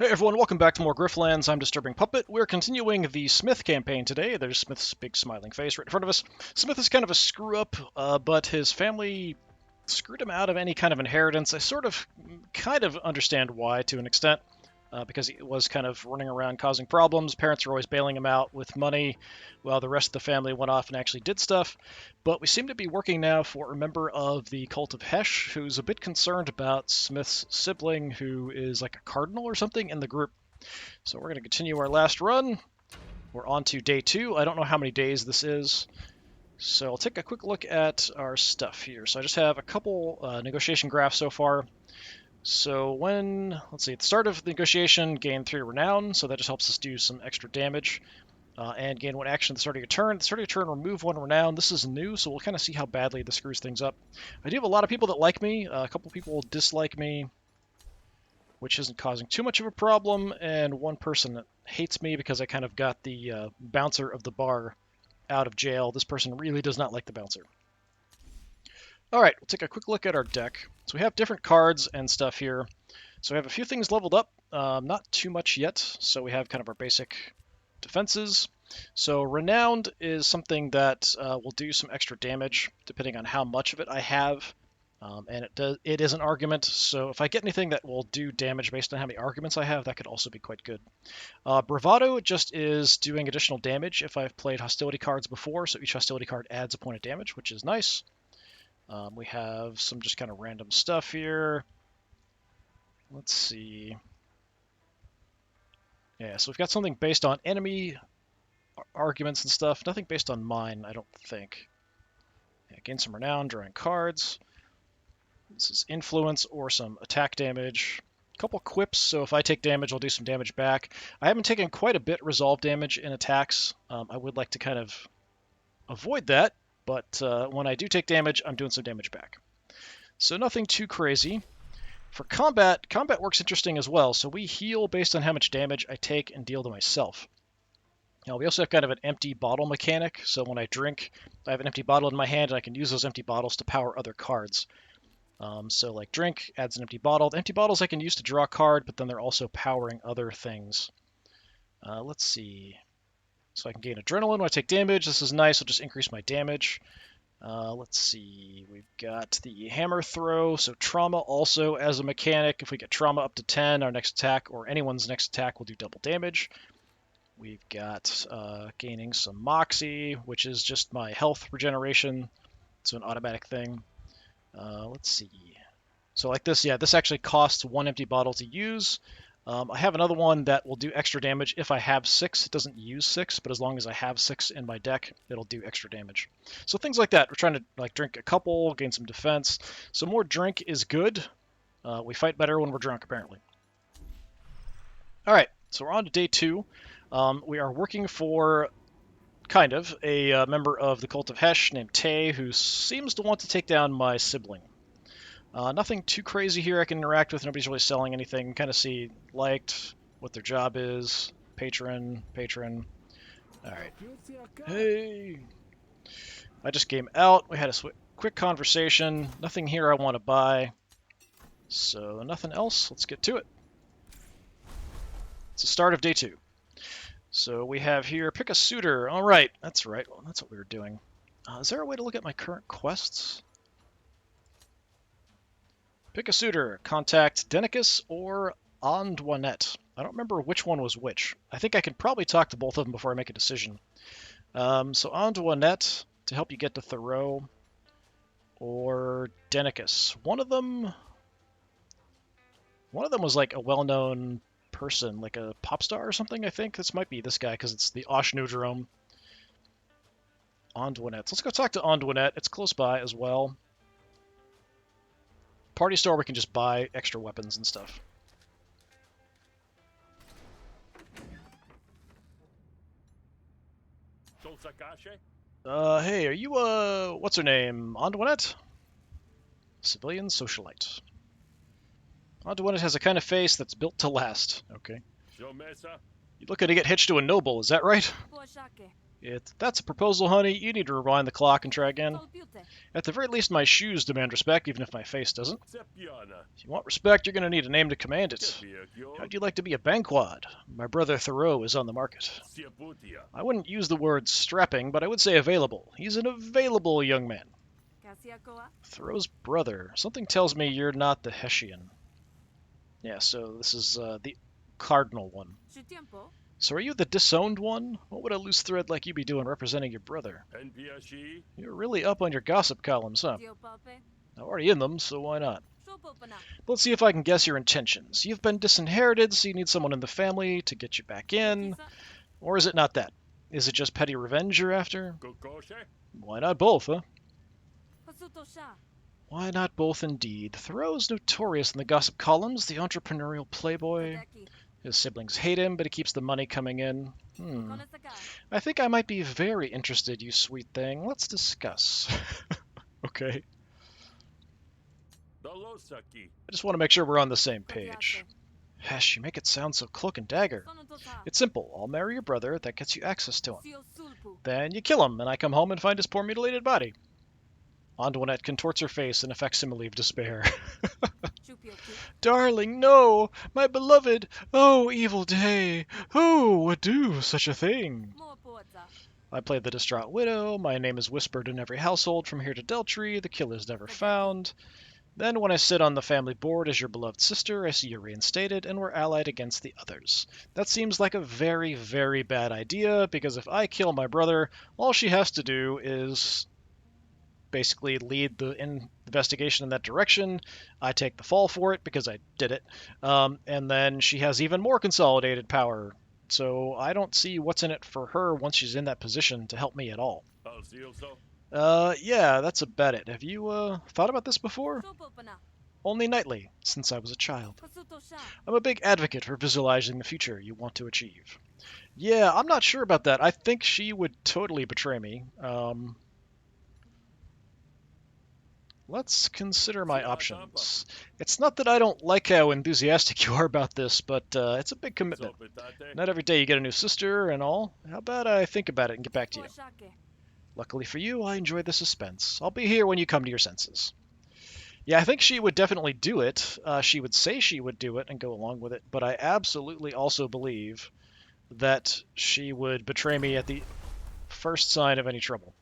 Hey everyone, welcome back to more Griftlands. I'm Disturbing Puppet. We're continuing the Smith campaign today. There's Smith's big smiling face right in front of us. Smith is kind of a screw-up, but his family screwed him out of any kind of inheritance. I kind of understand why to an extent, because he was kind of running around causing problems. Parents were always bailing him out with money, while the rest of the family went off and actually did stuff. But we seem to be working now for a member of the Cult of Hesh, who's a bit concerned about Smith's sibling, who is like a cardinal or something in the group. So we're going to continue our last run. We're on to day 2. I don't know how many days this is. So I'll take a quick look at our stuff here. So I just have a couple negotiation graphs so far. So let's see, at the start of the negotiation, gain 3 renown, so that just helps us do some extra damage. And gain 1 action at the start of your turn. At the start of your turn, remove 1 renown. This is new, so we'll kind of see how badly this screws things up. I do have a lot of people that like me. A couple people dislike me, which isn't causing too much of a problem, and 1 person that hates me because I kind of got the bouncer of the bar out of jail. This person really does not like the bouncer. All right, we'll take a quick look at our deck. So we have different cards and stuff here. So we have a few things leveled up, not too much yet. So we have kind of our basic defenses. So Renowned is something that will do some extra damage depending on how much of it I have. And it is an argument, so if I get anything that will do damage based on how many arguments I have, that could also be quite good. Bravado just is doing additional damage if I've played hostility cards before, so each hostility card adds a point of damage, which is nice. We have some just kind of random stuff here. Let's see. Yeah, so we've got something based on enemy arguments and stuff. Nothing based on mine, I don't think. Yeah, gain some renown, drawing cards. This is influence or some attack damage. A couple quips, so if I take damage, I'll do some damage back. I haven't taken quite a bit resolve damage in attacks. I would like to kind of avoid that, but when I do take damage, I'm doing some damage back. So nothing too crazy. For combat works interesting as well. So we heal based on how much damage I take and deal to myself. Now, we also have kind of an empty bottle mechanic. So when I drink, I have an empty bottle in my hand, and I can use those empty bottles to power other cards. So like drink adds an empty bottle. The empty bottles I can use to draw a card, but then they're also powering other things. Let's see. So I can gain adrenaline when I take damage. This is nice. I'll just increase my damage. Let's see. We've got the hammer throw. So trauma also as a mechanic. If we get trauma up to 10, our next attack or anyone's next attack will do double damage. We've got gaining some moxie, which is just my health regeneration. It's an automatic thing. Let's see. So like this, yeah, this actually costs 1 empty bottle to use. I have another one that will do extra damage if I have 6. It doesn't use 6, but as long as I have 6 in my deck, it'll do extra damage. So things like that. We're trying to like drink a couple, gain some defense. So more drink is good. We fight better when we're drunk, apparently. All right, so we're on to day 2. We are working for kind of a member of the Cult of Hesh named Tay, who seems to want to take down my sibling. Nothing too crazy here I can interact with. Nobody's really selling anything. Kind of see liked, what their job is. Patron. All right. Hey. I just came out. We had a quick conversation. Nothing here I want to buy. So nothing else. Let's get to it. It's the start of day 2. So we have here, pick a suitor. All right. That's right. Well, that's what we were doing. Is there a way to look at my current quests? Pick a suitor. Contact Denicus or Antoinette. I don't remember which one was which. I think I can probably talk to both of them before I make a decision. So Antoinette to help you get to Thoreau, or Denicus. One of them was like a well-known person, like a pop star or something. I think this might be this guy because it's the Oshnodrome. Antoinette. So let's go talk to Antoinette. It's close by as well. Party store, we can just buy extra weapons and stuff. Hey, are you, what's her name? Antoinette? Civilian socialite. Antoinette has a kind of face that's built to last. Okay. You looking to get hitched to a noble, is that right? If that's a proposal, honey, you need to rewind the clock and try again. At the very least, my shoes demand respect, even if my face doesn't. If you want respect, you're going to need a name to command it. How'd you like to be a banquad? My brother Thoreau is on the market. I wouldn't use the word strapping, but I would say available. He's an available young man. Thoreau's brother. Something tells me you're not the Hessian. Yeah, so this is the cardinal one. So are you the disowned one? What would a loose thread like you be doing representing your brother? You're really up on your gossip columns, huh? I'm already in them, so why not? Let's see if I can guess your intentions. You've been disinherited, so you need someone in the family to get you back in. Or is it not that? Is it just petty revenge you're after? Why not both, huh? Why not both indeed? Thoreau's notorious in the gossip columns, the entrepreneurial playboy. His siblings hate him, but he keeps the money coming in. I think I might be very interested, you sweet thing. Let's discuss. Okay. I just want to make sure we're on the same page. Hesh, you make it sound so cloak and dagger. It's simple. I'll marry your brother. That gets you access to him. Then you kill him, and I come home and find his poor mutilated body. Antoinette contorts her face in a facsimile of despair. Darling, no! My beloved! Oh, evil day! Who would do such a thing? I play the distraught widow. My name is whispered in every household from here to Deltree. The killer's never found. Then when I sit on the family board as your beloved sister, I see you reinstated, and we're allied against the others. That seems like a very, very bad idea, because if I kill my brother, all she has to do is basically lead the investigation in that direction. I take the fall for it because I did it. And then she has even more consolidated power. So I don't see what's in it for her once she's in that position to help me at all. Yeah, that's about it. Have you, thought about this before? Only nightly, since I was a child. I'm a big advocate for visualizing the future you want to achieve. Yeah, I'm not sure about that. I think she would totally betray me. Let's consider my options. It's not that I don't like how enthusiastic you are about this, but it's a big commitment. Not every day you get a new sister and all. How about I think about it and get back to you? Luckily for you, I enjoy the suspense. I'll be here when you come to your senses. Yeah, I think she would definitely do it. She would say she would do it and go along with it, but I absolutely also believe that she would betray me at the first sign of any trouble.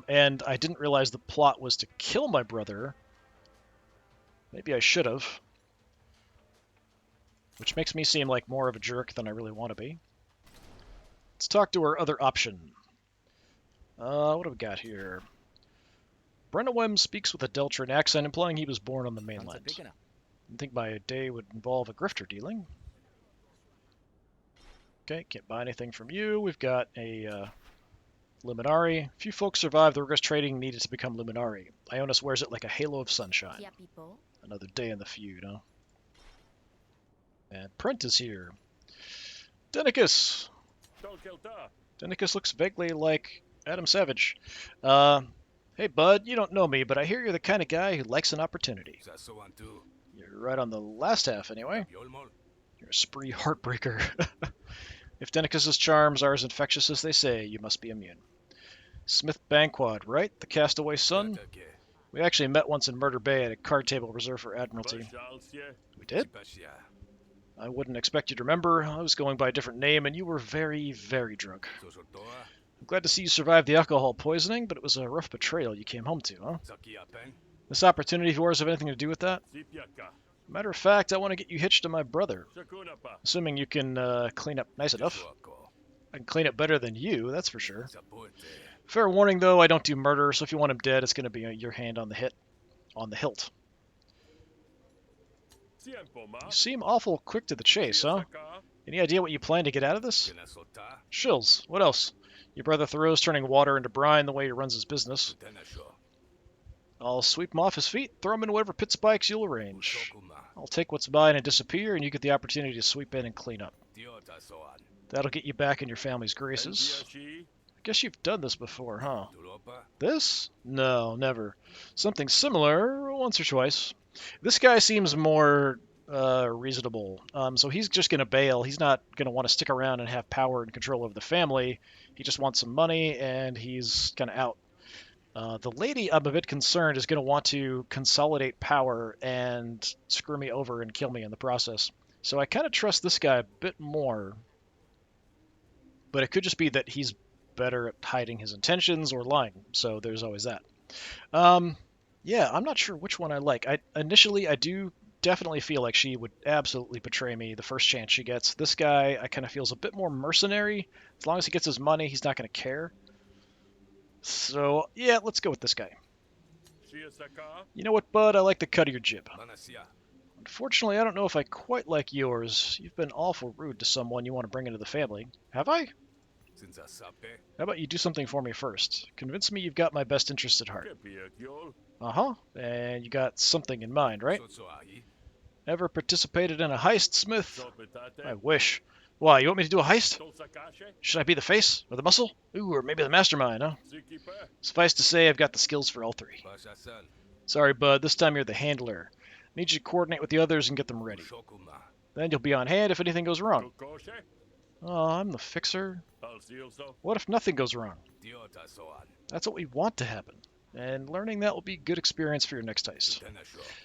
And I didn't realize the plot was to kill my brother. Maybe I should have. Which makes me seem like more of a jerk than I really want to be. Let's talk to our other option. What do we got here? Brennawem speaks with a Deltran accent, implying he was born on the mainland. I think my day would involve a grifter dealing. Okay, can't buy anything from you. We've got a Luminari. Few folks survive the rigorous training needed to become Luminari. Ionis wears it like a halo of sunshine. Another day in the feud, huh? And Print is here. Denicus! Denicus looks vaguely like Adam Savage. Hey bud, you don't know me, but I hear you're the kind of guy who likes an opportunity. You're right on the last half, anyway. You're a spree heartbreaker. If Denicus's charms are as infectious as they say, you must be immune. Smith Banquad, right? The castaway son? We actually met once in Murder Bay at a card table reserved for Admiralty. We did? I wouldn't expect you to remember. I was going by a different name, and you were very, very drunk. I'm glad to see you survived the alcohol poisoning, but it was a rough betrayal you came home to, huh? This opportunity of yours have anything to do with that? Matter of fact, I want to get you hitched to my brother. Assuming you can clean up nice enough. I can clean up better than you, that's for sure. Fair warning, though, I don't do murder, so if you want him dead, it's going to be your hand on the hilt. You seem awful quick to the chase, huh? Any idea what you plan to get out of this? Shills. What else? Your brother Thoreau's turning water into brine the way he runs his business. I'll sweep him off his feet, throw him in whatever pit spikes you'll arrange. I'll take what's mine and disappear, and you get the opportunity to sweep in and clean up. That'll get you back in your family's graces. I guess you've done this before, huh? This? No, never. Something similar, once or twice. This guy seems more reasonable. So he's just going to bail. He's not going to want to stick around and have power and control over the family. He just wants some money, and he's kind of out. The lady, I'm a bit concerned, is going to want to consolidate power and screw me over and kill me in the process. So I kind of trust this guy a bit more. But it could just be that he's better at hiding his intentions or lying. So there's always that. Yeah, I'm not sure which one I like. Initially, I do definitely feel like she would absolutely betray me the first chance she gets. This guy, I kind of feels a bit more mercenary. As long as he gets his money, he's not going to care. So, yeah, let's go with this guy. You know what, bud? I like the cut of your jib. Unfortunately, I don't know if I quite like yours. You've been awful rude to someone you want to bring into the family. Have I? How about you do something for me first? Convince me you've got my best interest at heart. Uh-huh. And you got something in mind, right? Ever participated in a heist, Smith? I wish. Why, you want me to do a heist? Should I be the face? Or the muscle? Ooh, or maybe the mastermind, huh? Suffice to say, I've got the skills for all three. Sorry, bud, this time you're the handler. Need you to coordinate with the others and get them ready. Then you'll be on hand if anything goes wrong. Oh, I'm the fixer. What if nothing goes wrong? That's what we want to happen. And learning that will be good experience for your next heist.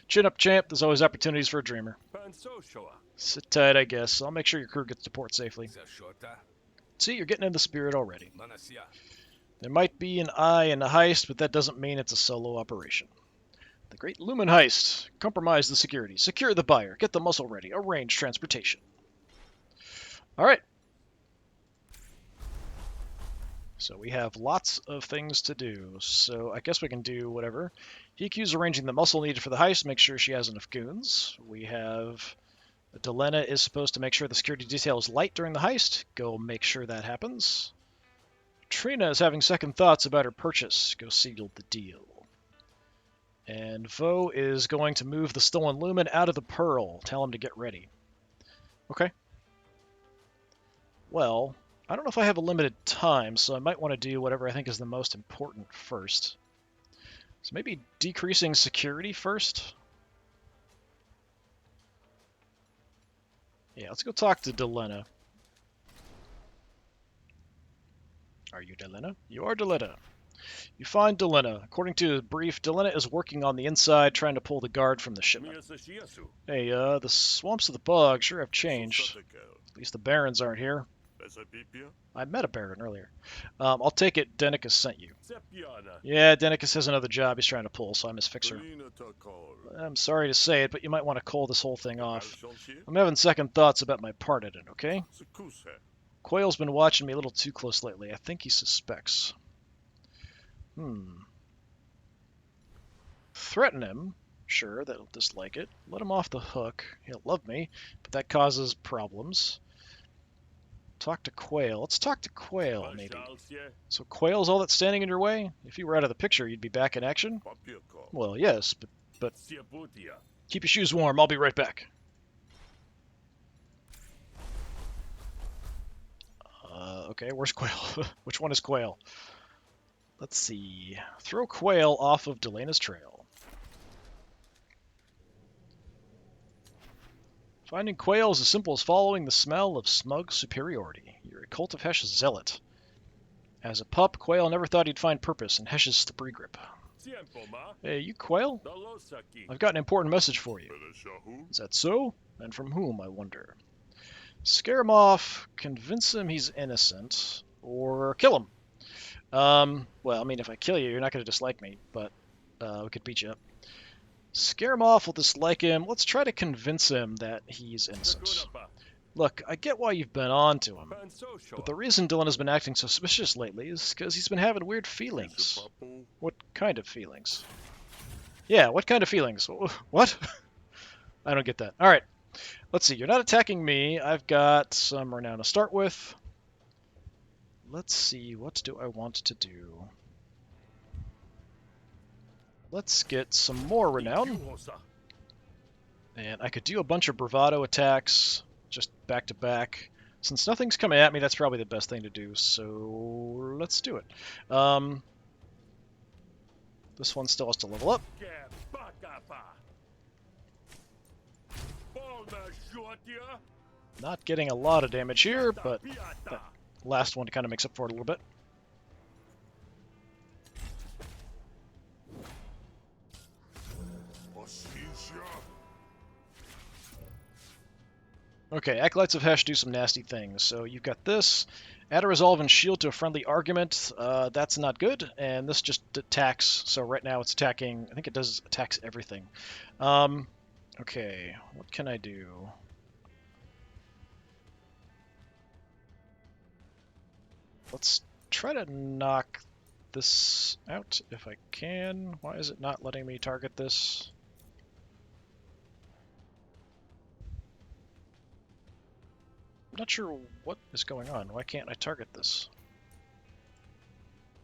Chin up, champ. There's always opportunities for a dreamer. Sit tight, I guess. I'll make sure your crew gets to port safely. See, you're getting in the spirit already. There might be an eye in the heist, but that doesn't mean it's a solo operation. The Great Lumen Heist. Compromise the security. Secure the buyer. Get the muscle ready. Arrange transportation. Alright. So we have lots of things to do. So I guess we can do whatever. PQ's arranging the muscle needed for the heist. Make sure she has enough goons. We have... Delena is supposed to make sure the security detail is light during the heist. Go make sure that happens. Trina is having second thoughts about her purchase. Go seal the deal. And Vo is going to move the stolen lumen out of the Pearl. Tell him to get ready. Okay. Well, I don't know if I have a limited time, so I might want to do whatever I think is the most important first. So maybe decreasing security first? Yeah, let's go talk to Delena. Are you Delena? You are Delena. You find Delena. According to the brief, Delena is working on the inside, trying to pull the guard from the shipment. Hey, the swamps of the bog sure have changed. At least the barons aren't here. I met a baron earlier. I'll take it Denicus sent you. Yeah, Denicus has another job he's trying to pull, so I'm his fixer. I'm sorry to say it, but you might want to call this whole thing off. I'm having second thoughts about my part in it, okay? Quayle's been watching me a little too close lately. I think he suspects. Threaten him. Sure, they'll dislike it. Let him off the hook. He'll love me, but that causes problems. Talk to Quayle. Let's talk to Quayle, maybe. So Quayle's all that's standing in your way? If you were out of the picture, you'd be back in action? Well, yes, but keep your shoes warm. I'll be right back. Okay, where's Quayle? Which one is Quayle? Let's see. Throw Quayle off of Delena's trail. Finding Quayle is as simple as following the smell of smug superiority. You're a Cult of Hesh zealot. As a pup, Quayle never thought he'd find purpose in Hesh's slippery grip. Hey, you Quayle? I've got an important message for you. Is that so? And from whom, I wonder? Scare him off, convince him he's innocent, or kill him. Well, I mean, if I kill you, you're not going to dislike me, but we could beat you up. Scare him off, we'll dislike him. Let's try to convince him that he's innocent. Look, I get why you've been on to him, but the reason Dylan has been acting so suspicious lately is because he's been having weird feelings. What kind of feelings? Yeah, what kind of feelings? What? I don't get that. Alright, let's see. You're not attacking me. I've got some renown to start with. Let's see, what do I want to do? Let's get some more renown. And I could do a bunch of bravado attacks, just back to back. Since nothing's coming at me, that's probably the best thing to do, so let's do it. This one still has to level up. Not getting a lot of damage here, but that last one kind of makes up for it a little bit. Okay, Acolytes of Hesh do some nasty things. So you've got this. Add a resolve and shield to a friendly argument. That's not good. And this just attacks. So right now it's attacking. I think it does attacks everything. Okay, what can I do? Let's try to knock this out if I can. Why is it not letting me target this? I'm not sure what is going on. Why can't I target this?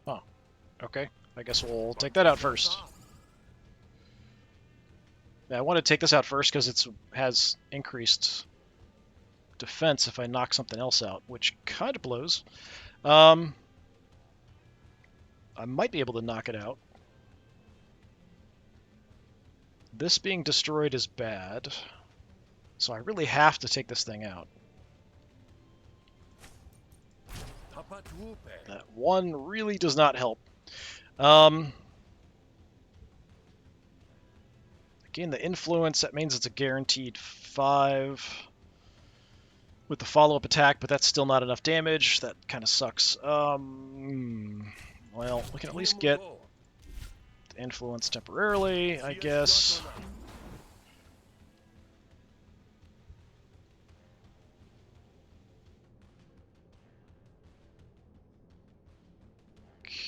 Oh, okay. I guess we'll take that out first. Yeah, I want to take this out first because it has increased defense if I knock something else out, which kind of blows. I might be able to knock it out. This being destroyed is bad, so I really have to take this thing out. That one really does not help. Again, the influence, that means it's a guaranteed 5 with the follow-up attack, but that's still not enough damage. That kind of sucks. Well, we can at least get the influence temporarily, I guess.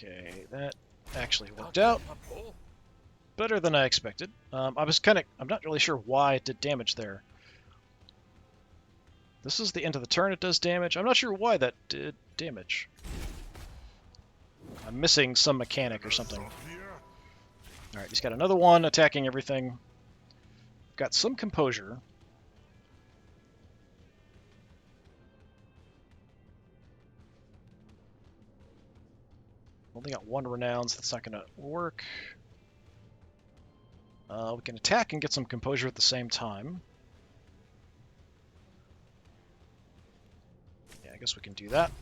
Okay, that actually worked out better than I expected. I'm not really sure why it did damage there. This is the end of the turn, it does damage. I'm not sure why that did damage. I'm missing some mechanic or something. Alright, he's got another one attacking everything. Got some composure. Only got 1 renown, so that's not going to work. We can attack and get some composure at the same time. Yeah, I guess we can do that.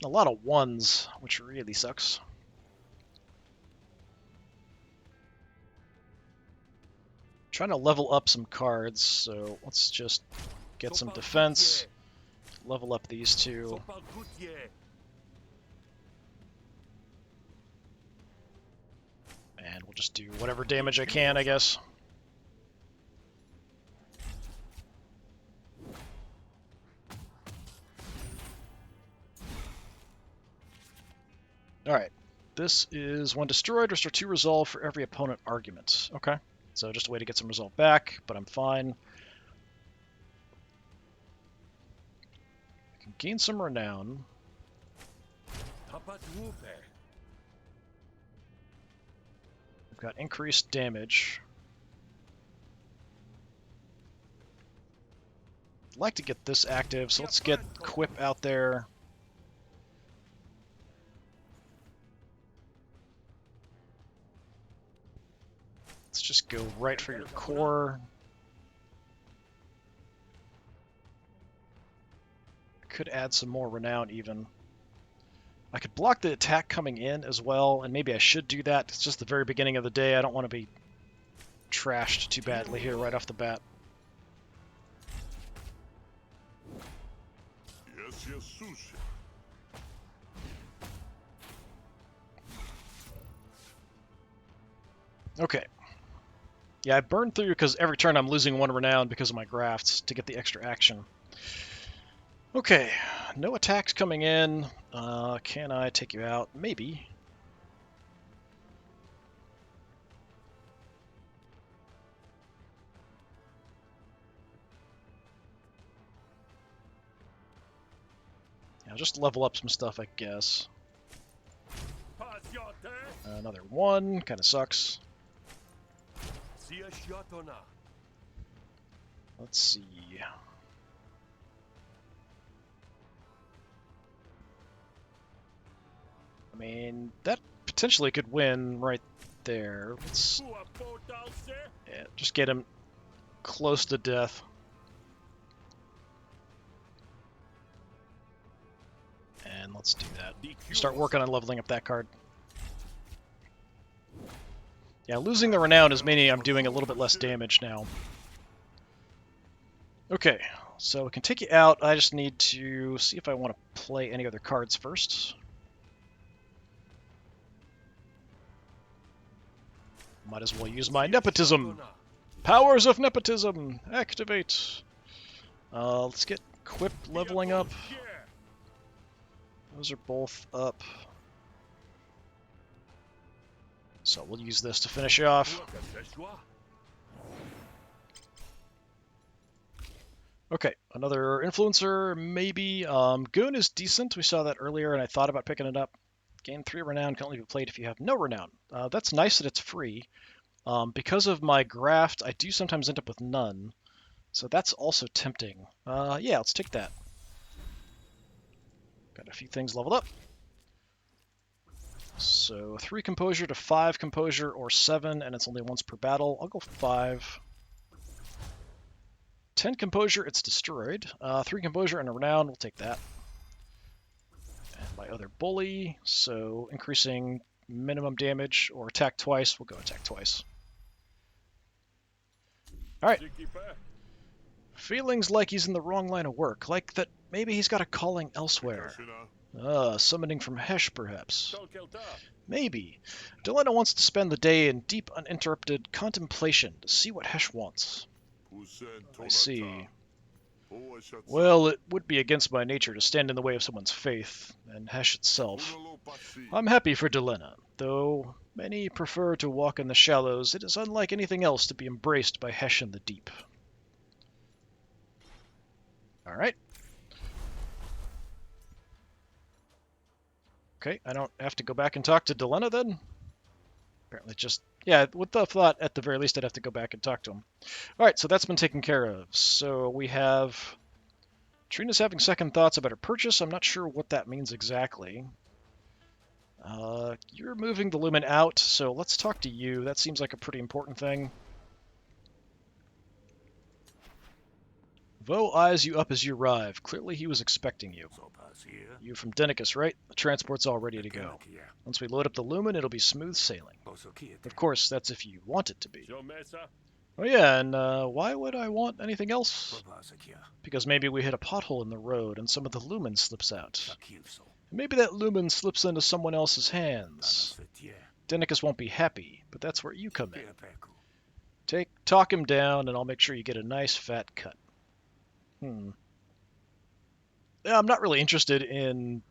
A lot of 1s, which really sucks. Trying to level up some cards, so let's just get some defense. Level up these 2. And we'll just do whatever damage I can, I guess. Alright. This is when destroyed, restore 2 resolve for every opponent argument. Okay. So just a way to get some resolve back, but I'm fine. I can gain some renown. We've got increased damage. I'd like to get this active, so let's get Quip out there. Let's just go right for your core. Could add some more renown even. I could block the attack coming in as well, and maybe I should do that. It's just the very beginning of the day. I don't want to be trashed too badly here right off the bat. Okay. Yeah, I burned through because every turn I'm losing 1 renown because of my grafts to get the extra action. Okay, no attacks coming in. Can I take you out? Maybe. I'll just level up some stuff, I guess. Another 1, kind of sucks. Let's see. I mean, that potentially could win right there. Let's just get him close to death. And let's do that. Start working on leveling up that card. Yeah, losing the renown is meaning I'm doing a little bit less damage now. Okay, so we can take you out. I just need to see if I want to play any other cards first. Might as well use my nepotism. Powers of nepotism, activate. Let's get Quip leveling up. Those are both up. So we'll use this to finish off. Okay, another influencer, maybe. Goon is decent. We saw that earlier, and I thought about picking it up. Gain 3 renown, can only be played if you have no renown. That's nice that it's free. Because of my graft, I do sometimes end up with none. So that's also tempting. Yeah, let's take that. Got a few things leveled up. So 3 composure to 5 composure, or 7, and it's only once per battle. I'll go 5. 10 composure, it's destroyed. 3 composure and a renown, we'll take that. And my other bully, so increasing minimum damage, or attack twice, we'll go attack twice. Alright. Feelings like he's in the wrong line of work, like that maybe he's got a calling elsewhere. Summoning from Hesh, perhaps. Maybe. Delena wants to spend the day in deep, uninterrupted contemplation to see what Hesh wants. I see. Well, it would be against my nature to stand in the way of someone's faith, and Hesh itself. I'm happy for Delena, though many prefer to walk in the shallows. It is unlike anything else to be embraced by Hesh in the deep. Alright. Okay, I don't have to go back and talk to Delena then? Apparently just... Yeah, with the thought, at the very least, I'd have to go back and talk to him. Alright, so that's been taken care of. So we have... Trina's having second thoughts about her purchase. I'm not sure what that means exactly. You're moving the lumen out, so let's talk to you. That seems like a pretty important thing. Vo eyes you up as you arrive. Clearly he was expecting you. You from Denicus, right? The transport's all ready to go. Once we load up the lumen, it'll be smooth sailing. Of course, that's if you want it to be. Oh yeah, and why would I want anything else? Because maybe we hit a pothole in the road and some of the lumen slips out. And maybe that lumen slips into someone else's hands. Denicus won't be happy, but that's where you come in. Talk him down, and I'll make sure you get a nice fat cut. Yeah, I'm not really interested in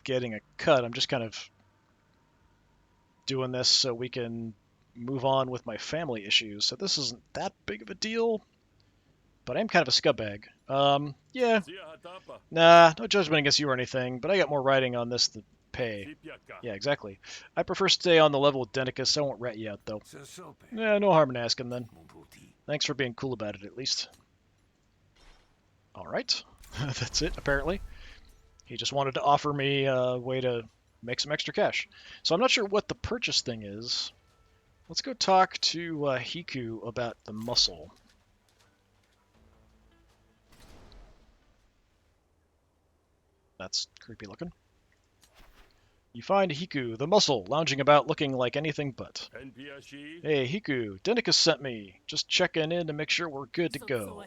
getting a cut. I'm just kind of doing this so we can move on with my family issues. So this isn't that big of a deal, but I am kind of a scumbag. Yeah. Nah, no judgment against you or anything, but I got more writing on this than pay. Yeah, exactly. I prefer stay on the level with Denicus. I won't rat you out, though. Yeah, no harm in asking, then. Thanks for being cool about it, at least. Alright. That's it, apparently. He just wanted to offer me a way to make some extra cash. So I'm not sure what the purchase thing is. Let's go talk to Hiku about the muscle. That's creepy looking. You find Hiku, the muscle, lounging about looking like anything but. Hey, Hiku, Denicus sent me. Just checking in to make sure we're good to go.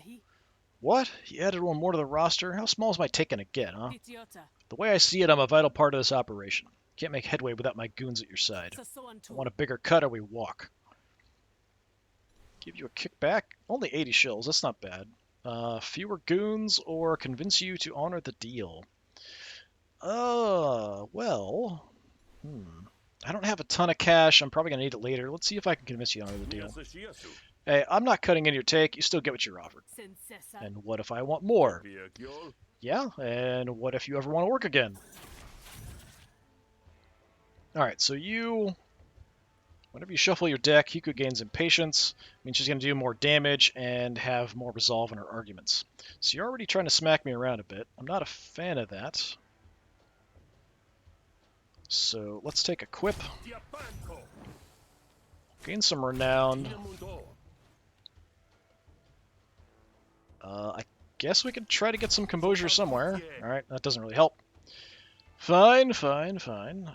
What? He added one more to the roster? How small is my take gonna get, huh? The way I see it, I'm a vital part of this operation. Can't make headway without my goons at your side. I want a bigger cut or we walk. Give you a kickback? Only 80 shills, that's not bad. Fewer goons or convince you to honor the deal. Well... I don't have a ton of cash. I'm probably going to need it later. Let's see if I can convince you to honor the deal. Hey, I'm not cutting in your take. You still get what you're offered. And what if I want more? Yeah, and what if you ever want to work again? Alright, so you... Whenever you shuffle your deck, Hiku gains impatience. Means she's going to do more damage and have more resolve in her arguments. So you're already trying to smack me around a bit. I'm not a fan of that. So let's take a quip. Gain some renown. I guess we could try to get some composure somewhere. Alright, that doesn't really help. Fine, fine, fine.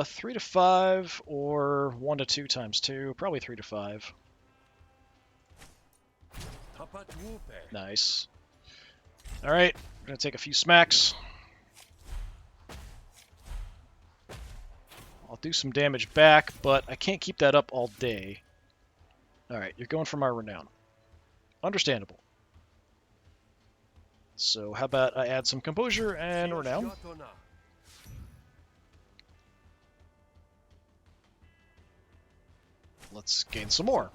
3 to 5 or 1 to 2 times 2. Probably 3 to 5. Nice. Alright, we're gonna take a few smacks. I'll do some damage back, but I can't keep that up all day. Alright, you're going for my renown. Understandable. So how about I add some composure and renown? Let's gain some more.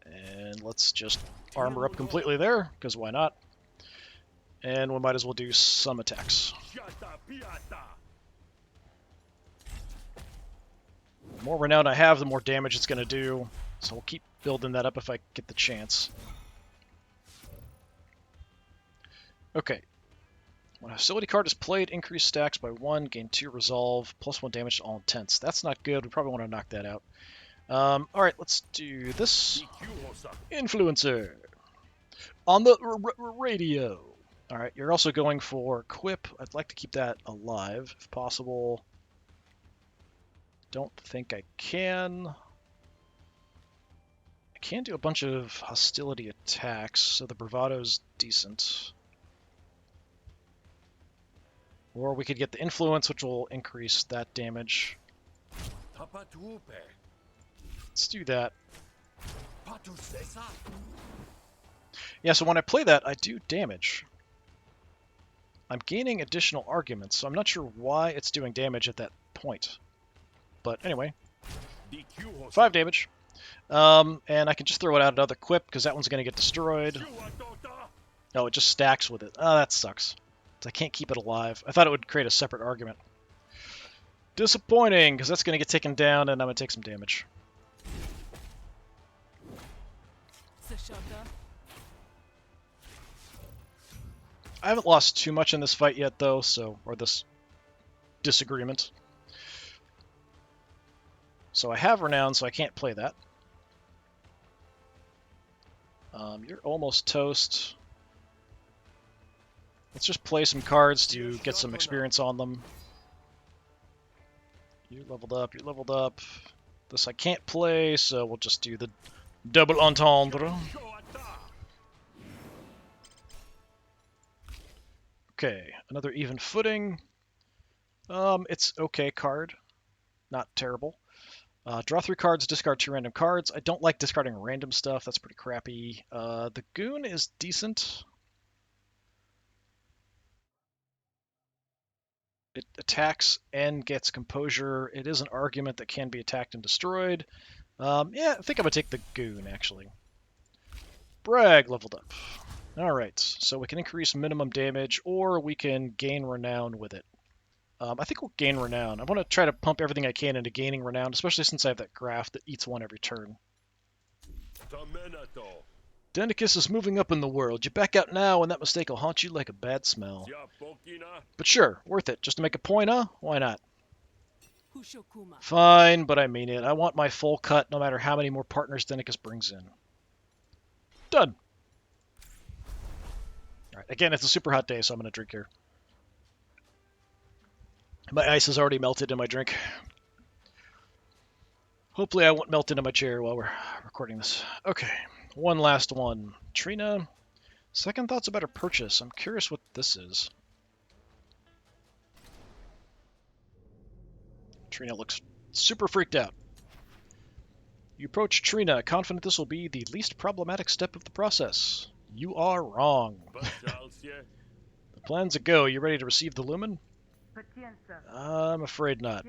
And let's just armor up completely there, because why not? And we might as well do some attacks. The more renown I have, the more damage it's going to do. So we'll keep building that up if I get the chance. Okay. When a hostility card is played, increase stacks by 1, gain 2 resolve, plus 1 damage to all intents. That's not good. We probably want to knock that out. Alright, let's do this. Influencer. On the radio. Alright, you're also going for Quip. I'd like to keep that alive, if possible. Don't think I can. I can do a bunch of hostility attacks, so the bravado's decent. Or we could get the influence, which will increase that damage. Let's do that. Yeah, so when I play that, I do damage. I'm gaining additional arguments, so I'm not sure why it's doing damage at that point. But anyway, 5 damage. And I can just throw it out another quip, because that one's going to get destroyed. Oh, it just stacks with it. Oh, that sucks. I can't keep it alive. I thought it would create a separate argument. Disappointing, because that's going to get taken down, and I'm going to take some damage. I haven't lost too much in this fight yet, though, or this disagreement. So I have Renown, so I can't play that. You're almost toast. Let's just play some cards to get some experience on them. You leveled up, you leveled up. This I can't play, so we'll just do the double entendre. Okay, another even footing. It's okay card. Not terrible. Draw 3 cards, discard 2 random cards. I don't like discarding random stuff. That's pretty crappy. The Goon is decent. It attacks and gets composure. It is an argument that can be attacked and destroyed. Yeah, I think I'm going to take the Goon, actually. Brag leveled up. Alright, so we can increase minimum damage, or we can gain renown with it. I think we'll gain renown. I want to try to pump everything I can into gaining renown, especially since I have that graph that eats 1 every turn. Dendicus is moving up in the world. You back out now, and that mistake will haunt you like a bad smell. But sure, worth it. Just to make a point, huh? Why not? Fine, but I mean it. I want my full cut no matter how many more partners Dendicus brings in. Done. Alright, again, it's a super hot day, so I'm going to drink here. My ice has already melted in my drink. Hopefully I won't melt into my chair while we're recording this. Okay, one last one. Trina, second thoughts about her purchase. I'm curious what this is. Trina looks super freaked out. You approach Trina, confident this will be the least problematic step of the process. You are wrong. The plan's a go. You ready to receive the lumen? I'm afraid not.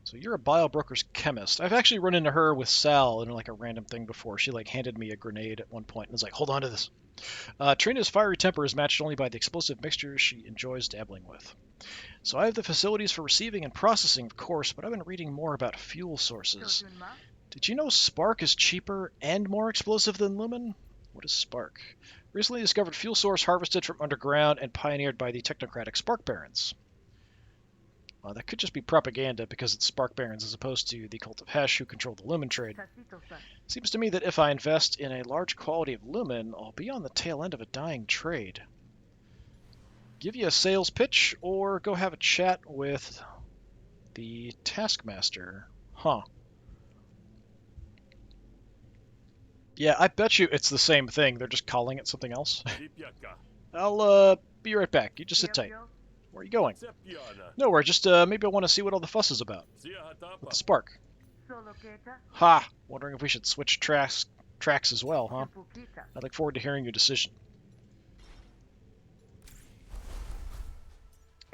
So you're a biobroker's chemist. I've actually run into her with Sal in like a random thing before. She like handed me a grenade at one point and was like, hold on to this. Trina's fiery temper is matched only by the explosive mixtures she enjoys dabbling with. So I have the facilities for receiving and processing, of course, but I've been reading more about fuel sources. Did you know spark is cheaper and more explosive than lumen? What is spark? Recently discovered fuel source harvested from underground and pioneered by the technocratic spark barons. That could just be propaganda because it's Spark Barons as opposed to the Cult of Hesh who control the Lumen trade. Seems to me that if I invest in a large quality of Lumen, I'll be on the tail end of a dying trade. Give you a sales pitch or go have a chat with the Taskmaster. Huh. Yeah, I bet you it's the same thing. They're just calling it something else. I'll be right back. You just sit tight. Where are you going? Nowhere, just maybe I want to see what all the fuss is about. With the Spark. Ha! Wondering if we should switch tracks as well, huh? I look forward to hearing your decision.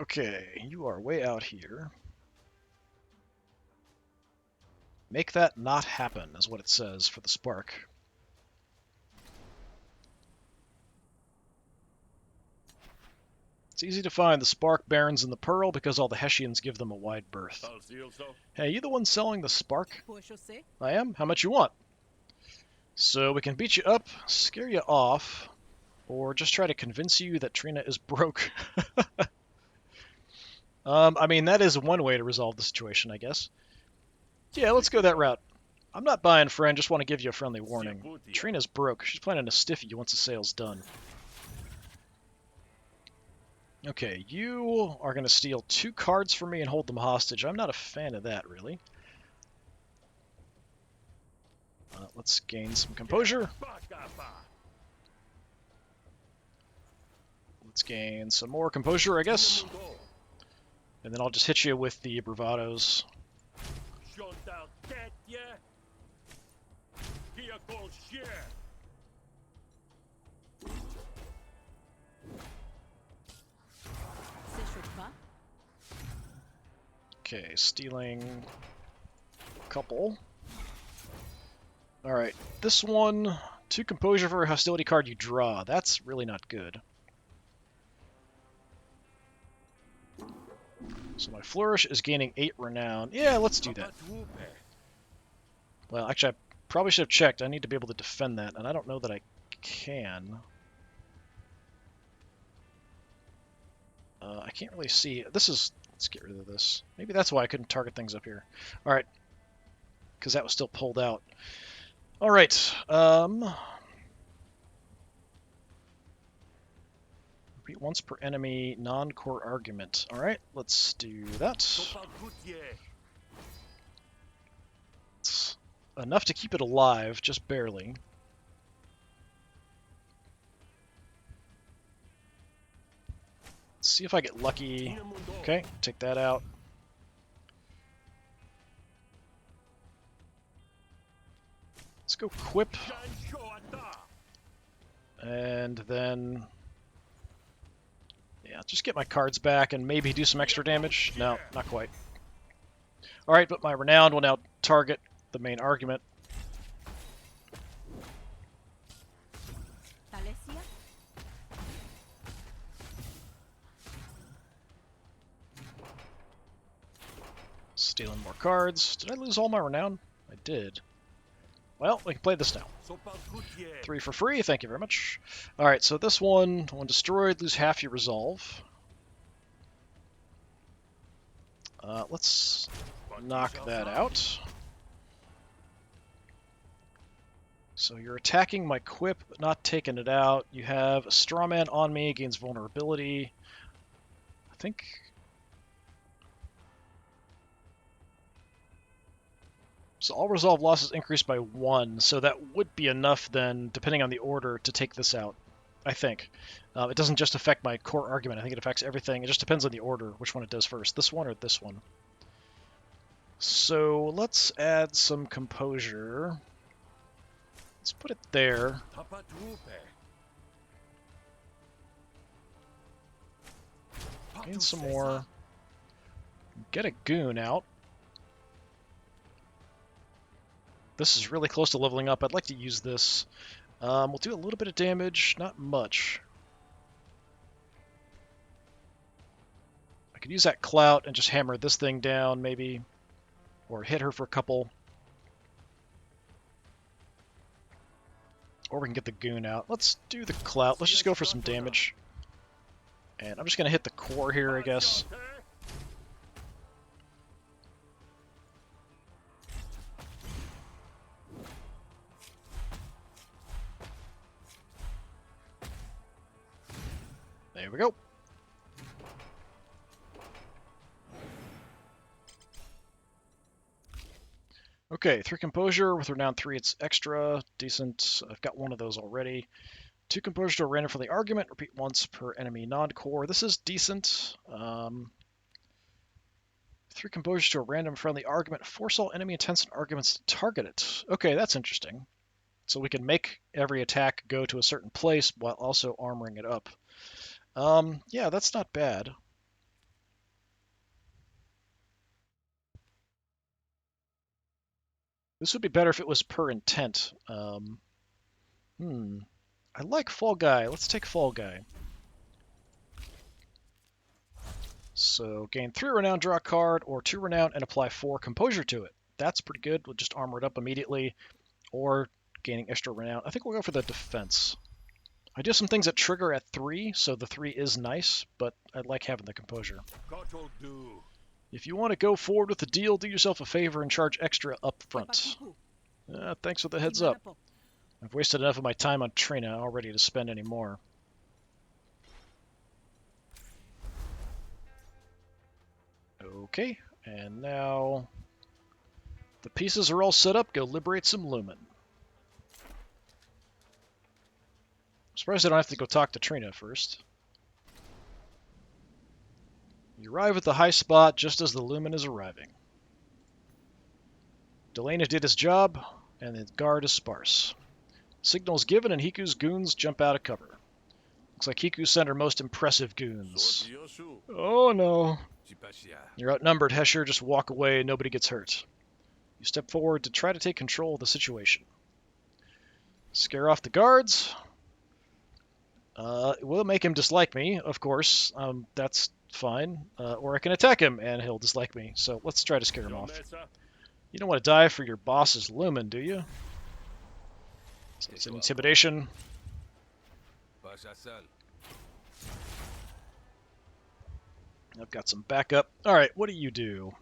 Okay, you are way out here. Make that not happen, is what it says for the Spark. It's easy to find the Spark Barons in the Pearl because all the Hessians give them a wide berth. Hey, you the one selling the Spark? I am? How much you want? So we can beat you up, scare you off, or just try to convince you that Trina is broke. I mean, that is one way to resolve the situation, I guess. Yeah, let's go that route. I'm not buying, friend, just want to give you a friendly warning. Trina's broke. She's planning to stiff you once the sale's done. Okay, you are going to steal 2 cards from me and hold them hostage. I'm not a fan of that, really. Let's gain some composure. Let's gain some more composure, I guess. And then I'll just hit you with the bravados. Okay, stealing a couple. Alright, this one, 2 composure for a hostility card you draw. That's really not good. So my flourish is gaining 8 renown. Yeah, let's do that. Well, actually, I probably should have checked. I need to be able to defend that, and I don't know that I can. I can't really see. This is... Let's get rid of this. Maybe that's why I couldn't target things up here. Alright. Because that was still pulled out. Alright. Repeat once per enemy, non-core argument. Alright, let's do that. It's enough to keep it alive, just barely. Let's see if I get lucky. Okay, take that out. Let's go Quip. And then... yeah, just get my cards back and maybe do some extra damage. No, not quite. Alright, but my Renowned will now target the main argument. Stealing more cards. Did I lose all my Renown? I did. Well, we can play this now. 3 for free, thank you very much. Alright, so this one, when destroyed, lose half your resolve. Let's knock that out. So you're attacking my Quip, but not taking it out. You have a Strawman on me, gains vulnerability. I think... so all resolve losses increased by 1, so that would be enough then, depending on the order, to take this out, I think. It doesn't just affect my core argument, I think it affects everything. It just depends on the order, which one it does first, this one or this one. So let's add some composure. Let's put it there. Gain some more. Get a goon out. This is really close to leveling up. I'd like to use this. We'll do a little bit of damage, not much. I could use that clout and just hammer this thing down, maybe. Or hit her for a couple. Or we can get the goon out. Let's do the clout. Let's just go for some damage. And I'm just going to hit the core here, I guess. we go. Okay, 3 composure with renown 3. It's extra decent. I've got one of those already. 2 composure to a random friendly argument. Repeat once per enemy non-core. This is decent. 3 composure to a random friendly argument. Force all enemy intents and arguments to target it. Okay, that's interesting. So we can make every attack go to a certain place while also armoring it up. Yeah, that's not bad. This would be better if it was per intent. I like Fall Guy. Let's take Fall Guy. So gain 3 renown, draw a card, or 2 renown, and apply 4 composure to it. That's pretty good. We'll just armor it up immediately, or gaining extra renown. I think we'll go for the defense. I do some things that trigger at 3, so the 3 is nice, but I like having the composure. If you want to go forward with the deal, do yourself a favor and charge extra up front. Thanks for the heads up. I've wasted enough of my time on Trina already to spend any more. Okay, and now the pieces are all set up. Go liberate some Lumen. I'm surprised I don't have to go talk to Trina first. You arrive at the high spot just as the Lumen is arriving. Delana did his job, and the guard is sparse. Signals given, and Hiku's goons jump out of cover. Looks like Hiku sent her most impressive goons. Oh no. You're outnumbered, Hesher. Just walk away, nobody gets hurt. You step forward to try to take control of the situation. Scare off the guards. It will make him dislike me, of course. That's fine. Or I can attack him, and he'll dislike me. So let's try to scare him off. You don't want to die for your boss's Lumen, do you? So it's an intimidation. I've got some backup. Alright, what do you do?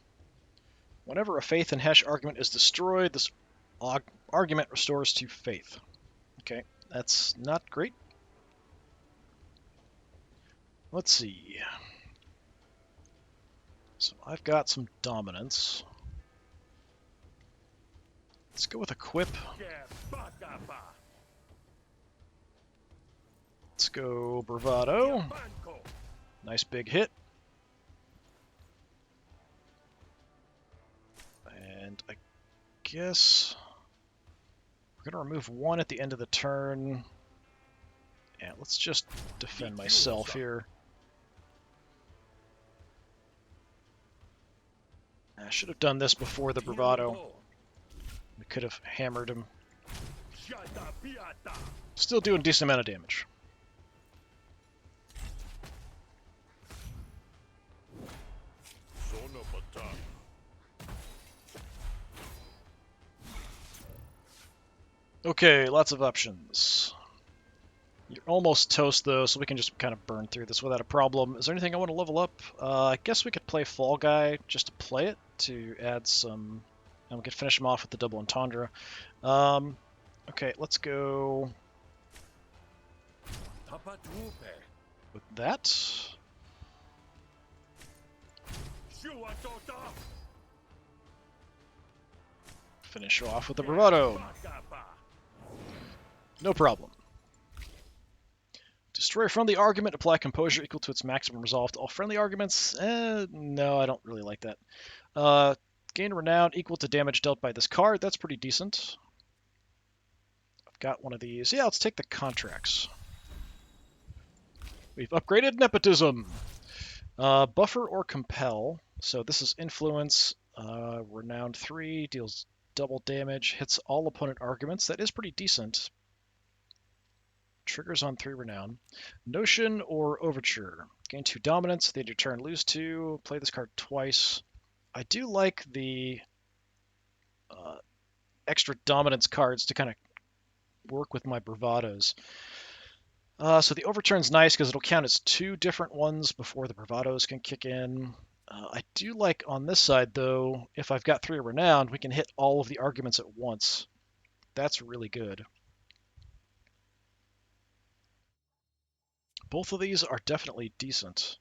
Whenever a faith in Hesh argument is destroyed, this argument restores to faith. Okay, that's not great. Let's see. So I've got some dominance. Let's go with equip. Let's go bravado. Nice big hit. And I guess we're going to remove 1 at the end of the turn. Yeah, let's just defend myself here. I should have done this before the bravado. We could have hammered him. Still doing a decent amount of damage. Okay, lots of options. You're almost toast, though, so we can just kind of burn through this without a problem. Is there anything I want to level up? I guess we could play Fall Guy just to play it, to add some... And we could finish him off with the double entendre. Okay, let's go... with that. Finish off with the bravado. No problem. Destroy a friendly argument, apply composure equal to its maximum resolve to all friendly arguments. No, I don't really like that. Gain renown equal to damage dealt by this card. That's pretty decent. I've got one of these. Yeah, let's take the contracts. We've upgraded nepotism. Buffer or compel. So this is influence. Renown 3 deals double damage, hits all opponent arguments. That is pretty decent. Triggers on 3 renown. Notion or overture. Gain 2 dominance. At the end of your turn, lose 2. Play this card twice. I do like the extra dominance cards to kind of work with my bravados. So the overturn's nice because it'll count as 2 different ones before the bravados can kick in. I do like on this side, though, if I've got 3 renown, we can hit all of the arguments at once. That's really good. Both of these are definitely decent.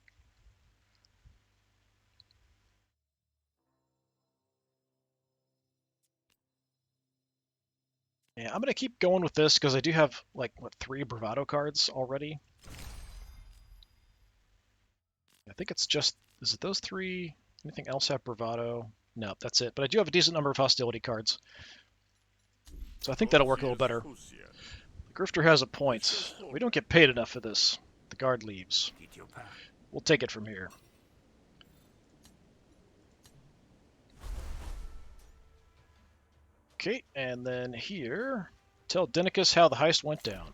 Yeah, I'm going to keep going with this because I do have, like, what, 3 Bravado cards already? I think it's just, is it those 3? Anything else have Bravado? No, that's it. But I do have a decent number of hostility cards. So I think that'll work a little better. The Grifter has a point. We don't get paid enough for this. The guard leaves. We'll take it from here. Okay, and then here, tell Denicus how the heist went down.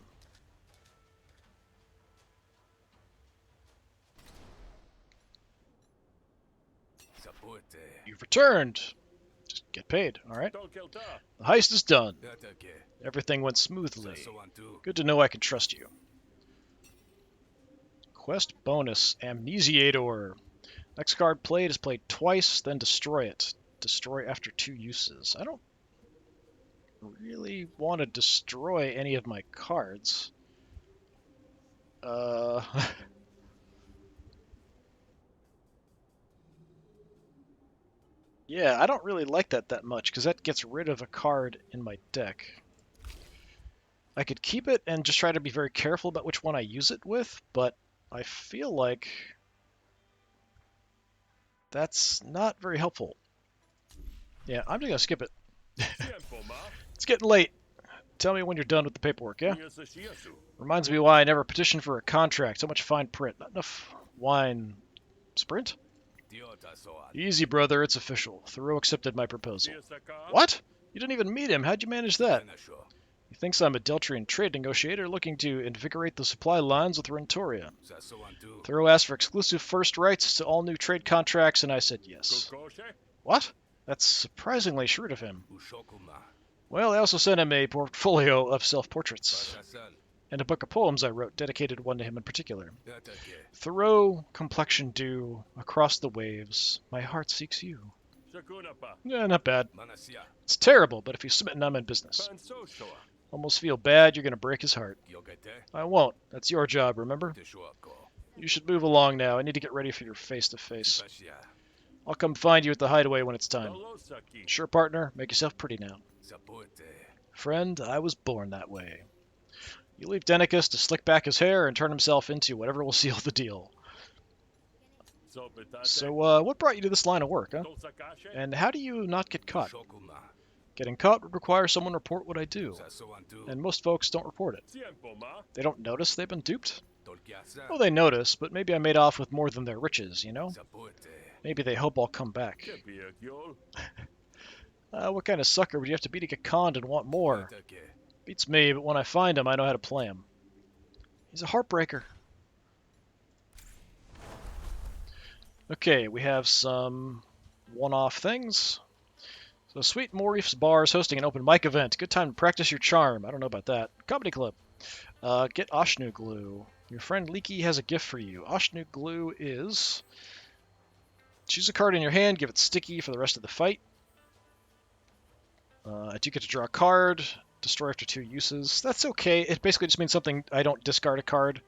You've returned. Just get paid, alright? The heist is done. Everything went smoothly. Good to know I can trust you. Quest bonus, Amnesiator. Next card played is played twice, then destroy it. Destroy after 2 uses. I don't really want to destroy any of my cards. Yeah, I don't really like that much, because that gets rid of a card in my deck. I could keep it and just try to be very careful about which one I use it with, but I feel like that's not very helpful. Yeah, I'm just going to skip it. It's getting late. Tell me when you're done with the paperwork, yeah? Reminds me why I never petitioned for a contract. So much fine print. Not enough wine. Sprint? Easy, brother. It's official. Thoreau accepted my proposal. What? You didn't even meet him. How'd you manage that? He thinks I'm a Deltrian trade negotiator looking to invigorate the supply lines with Rentoria. Thoreau asked for exclusive first rights to all new trade contracts, and I said yes. What? That's surprisingly shrewd of him. Well, I also sent him a portfolio of self-portraits. And a book of poems I wrote, dedicated one to him in particular. Thoreau, complexion dew, across the waves, my heart seeks you. Yeah, not bad. It's terrible, but if he's smitten, I'm in business. Almost feel bad you're going to break his heart. I won't. That's your job, remember? You should move along now. I need to get ready for your face-to-face. I'll come find you at the hideaway when it's time. Sure, partner. Make yourself pretty now. Friend, I was born that way. You leave Denicus to slick back his hair and turn himself into whatever will seal the deal. So, what brought you to this line of work, huh? And how do you not get caught? Getting caught would require someone to report what I do. And most folks don't report it. They don't notice they've been duped? Well, they notice, but maybe I made off with more than their riches, you know? Maybe they hope I'll come back. What kind of sucker would you have to be to get conned and want more? Beats me, but when I find him, I know how to play him. He's a heartbreaker. Okay, we have some one-off things. So Sweet Morif's Bar is hosting an open mic event. Good time to practice your charm. I don't know about that. Comedy Club. Get Oshnu Glue. Your friend Leaky has a gift for you. Oshnu Glue is... choose a card in your hand, give it sticky for the rest of the fight. I do get to draw a card. Destroy after 2 uses. That's okay. It basically just means something I don't discard a card.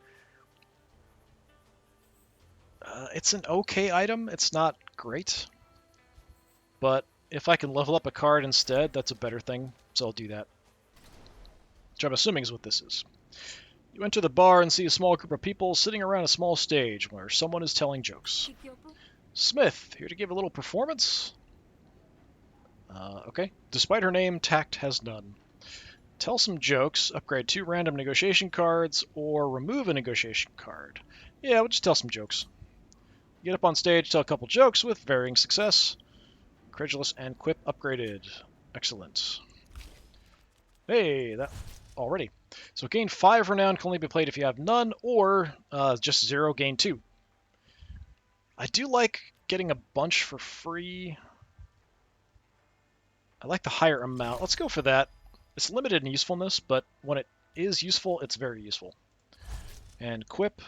It's an okay item. It's not great. But if I can level up a card instead, that's a better thing. So I'll do that. Which I'm assuming is what this is. You enter the bar and see a small group of people sitting around a small stage where someone is telling jokes. Smith, here to give a little performance? Okay. Despite her name, tact has none. Tell some jokes, upgrade 2 random negotiation cards, or remove a negotiation card. Yeah, we'll just tell some jokes. Get up on stage, tell a couple jokes with varying success. Credulous and Quip upgraded. Excellent. Hey, that already. So gain 5 renown can only be played if you have none, or just 0, gain 2. I do like getting a bunch for free. I like the higher amount. Let's go for that. It's limited in usefulness, but when it is useful, it's very useful. And Quip.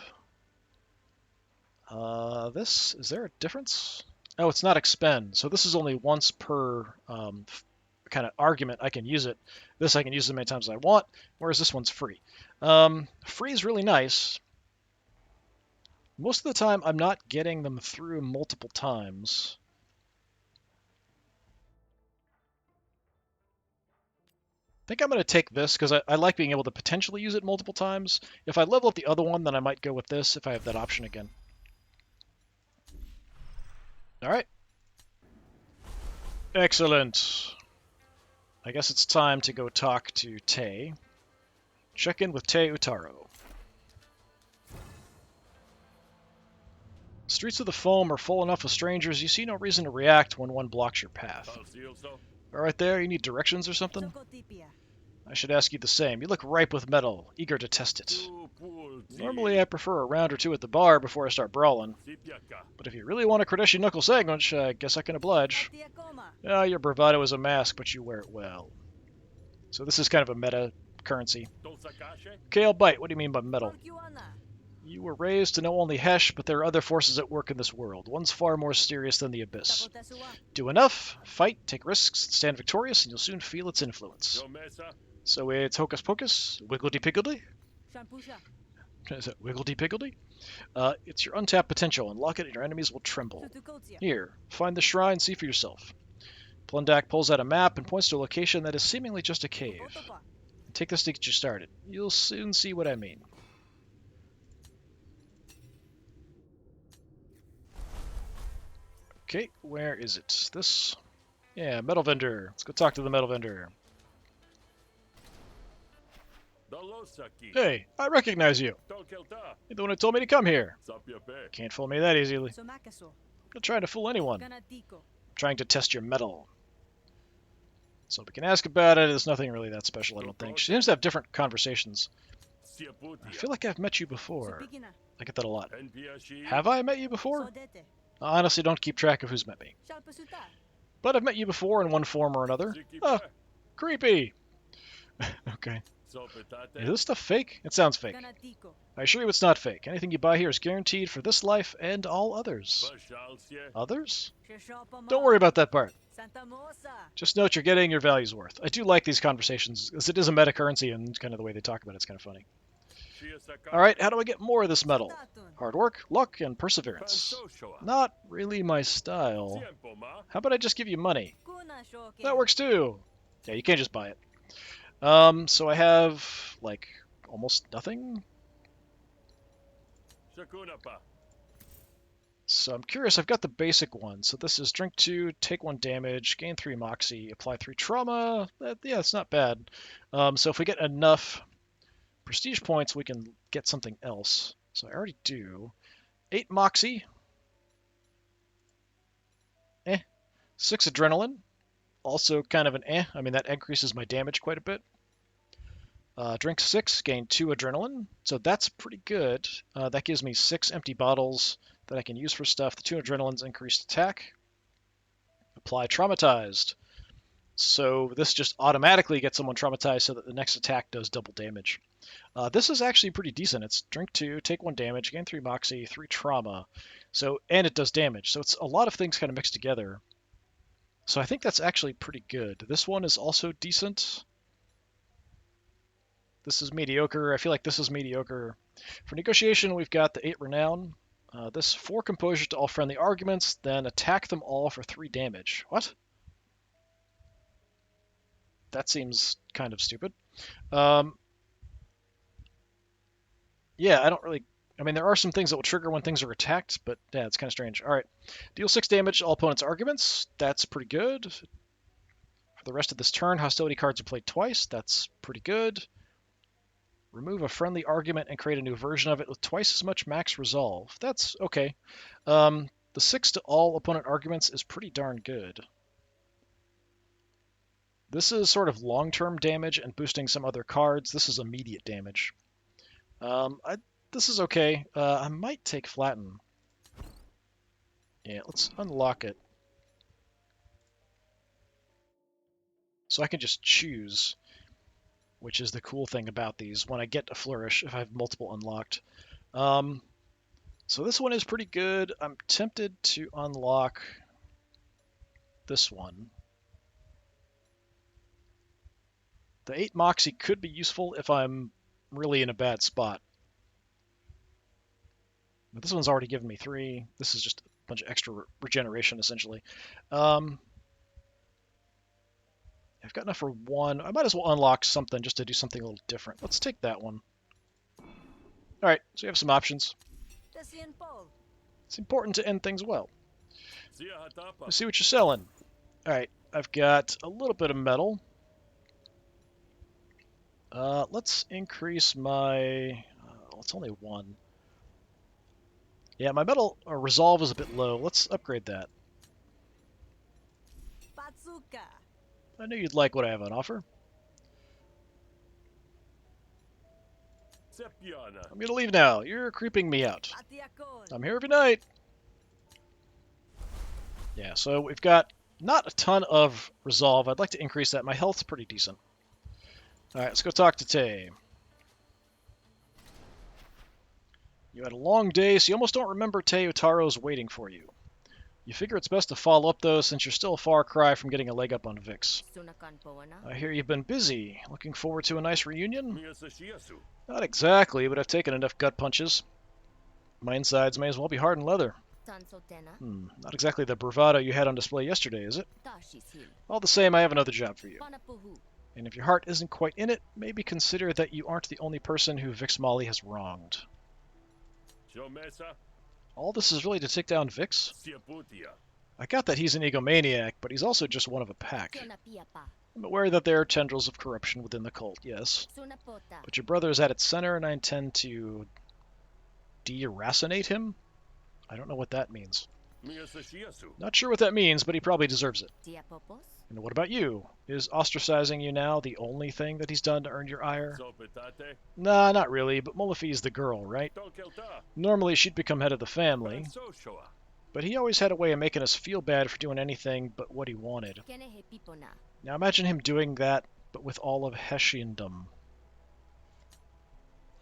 Is there a difference? Oh, it's not expend. So this is only once per kind of argument I can use it. This I can use as many times as I want, whereas this one's free. Free is really nice. Most of the time, I'm not getting them through multiple times. I think I'm going to take this because I like being able to potentially use it multiple times. If I level up the other one, then I might go with this if I have that option again. All right. Excellent. I guess it's time to go talk to Tay. Check in with Tay Utaro. Streets of the Foam are full enough of strangers, you see no reason to react when one blocks your path. Right there, you need directions or something? I should ask you the same. You look ripe with metal, eager to test it. Normally I prefer a round or two at the bar before I start brawling. But if you really want a Kodeshi knuckle sandwich, I guess I can oblige. Your bravado is a mask, but you wear it well. So this is kind of a meta currency. Okay, I'll bite. What do you mean by metal? You were raised to know only Hesh, but there are other forces at work in this world. One's far more mysterious than the Abyss. Do enough, fight, take risks, stand victorious, and you'll soon feel its influence. So it's hocus pocus? Wiggledy-piggledy? Is it wiggledy-piggledy? It's your untapped potential. Unlock it and your enemies will tremble. Here, find the shrine, see for yourself. Plundak pulls out a map and points to a location that is seemingly just a cave. Take this to get you started. You'll soon see what I mean. Okay, where is it? This? Yeah, metal vendor. Let's go talk to the metal vendor. Hey, I recognize you. You're the one who told me to come here. Can't fool me that easily. I'm not trying to fool anyone. I'm trying to test your metal. So we can ask about it. There's nothing really that special, I don't think. She seems to have different conversations. I feel like I've met you before. I get that a lot. Have I met you before? I honestly don't keep track of who's met me. But I've met you before in one form or another. Oh, creepy. Okay. Is this stuff fake? It sounds fake. I assure you it's not fake. Anything you buy here is guaranteed for this life and all others. Others? Don't worry about that part. Just know what you're getting your value's worth. I do like these conversations, because it is a meta currency and kind of the way they talk about it's kind of funny. Alright, how do I get more of this metal? Hard work, luck, and perseverance. Not really my style. How about I just give you money? That works too. Yeah, you can't just buy it. So I have, like, almost nothing. So I'm curious, I've got the basic one. So this is drink 2, take 1 damage, gain 3 moxie, apply 3 trauma. Yeah, it's not bad. So if we get enough prestige points, we can get something else. So I already do. 8 moxie. 6 adrenaline. Also kind of an I mean, that increases my damage quite a bit. Drink 6, gain 2 adrenaline. So that's pretty good. That gives me 6 empty bottles that I can use for stuff. The 2 adrenalines increased attack. Apply traumatized. So this just automatically gets someone traumatized so that the next attack does double damage. This is actually pretty decent. It's drink 2, take 1 damage, gain 3 moxie, 3 trauma. So, and it does damage. So it's a lot of things kind of mixed together. So I think that's actually pretty good. This one is also decent. This is mediocre. I feel like this is mediocre. For negotiation, we've got the 8 renown. This 4 composure to all friendly arguments, then attack them all for 3 damage. What? That seems kind of stupid. Yeah, I don't really... I mean, there are some things that will trigger when things are attacked, but yeah, it's kind of strange. All right. Deal 6 damage to all opponents' arguments. That's pretty good. For the rest of this turn, hostility cards are played twice. That's pretty good. Remove a friendly argument and create a new version of it with twice as much max resolve. That's okay. The 6 to all opponent arguments is pretty darn good. This is sort of long-term damage and boosting some other cards. This is immediate damage. This is okay. I might take Flatten. Yeah, let's unlock it. So I can just choose, which is the cool thing about these. When I get a Flourish, if I have multiple unlocked. So this one is pretty good. I'm tempted to unlock this one. The 8 Moxie could be useful if I'm really in a bad spot. But this one's already given me 3. This is just a bunch of extra regeneration, essentially. I've got enough for 1. I might as well unlock something just to do something a little different. Let's take that one. Alright, so you have some options. It's important to end things well. Let's see what you're selling. Alright, I've got a little bit of metal. Let's increase my... it's only 1. Yeah, my metal resolve is a bit low. Let's upgrade that. I knew you'd like what I have on offer. I'm gonna leave now. You're creeping me out. I'm here every night. Yeah, so we've got not a ton of resolve. I'd like to increase that. My health's pretty decent. Alright, let's go talk to Tay. You had a long day, so you almost don't remember Tay Utaro's waiting for you. You figure it's best to follow up, though, since you're still a far cry from getting a leg up on Vix. I hear you've been busy. Looking forward to a nice reunion? Not exactly, but I've taken enough gut punches. My insides may as well be hardened leather. Not exactly the bravado you had on display yesterday, is it? All the same, I have another job for you. And if your heart isn't quite in it, maybe consider that you aren't the only person who Vix Molly has wronged. All this is really to take down Vix? I got that he's an egomaniac, but he's also just one of a pack. I'm aware that there are tendrils of corruption within the cult, yes. But your brother is at its center, and I intend to deracinate him? I don't know what that means. Not sure what that means, but he probably deserves it. And what about you? Is ostracizing you now the only thing that he's done to earn your ire? Nah, not really, but Mullafi's the girl, right? Normally she'd become head of the family, but he always had a way of making us feel bad for doing anything but what he wanted. Now imagine him doing that, but with all of Hessiandom.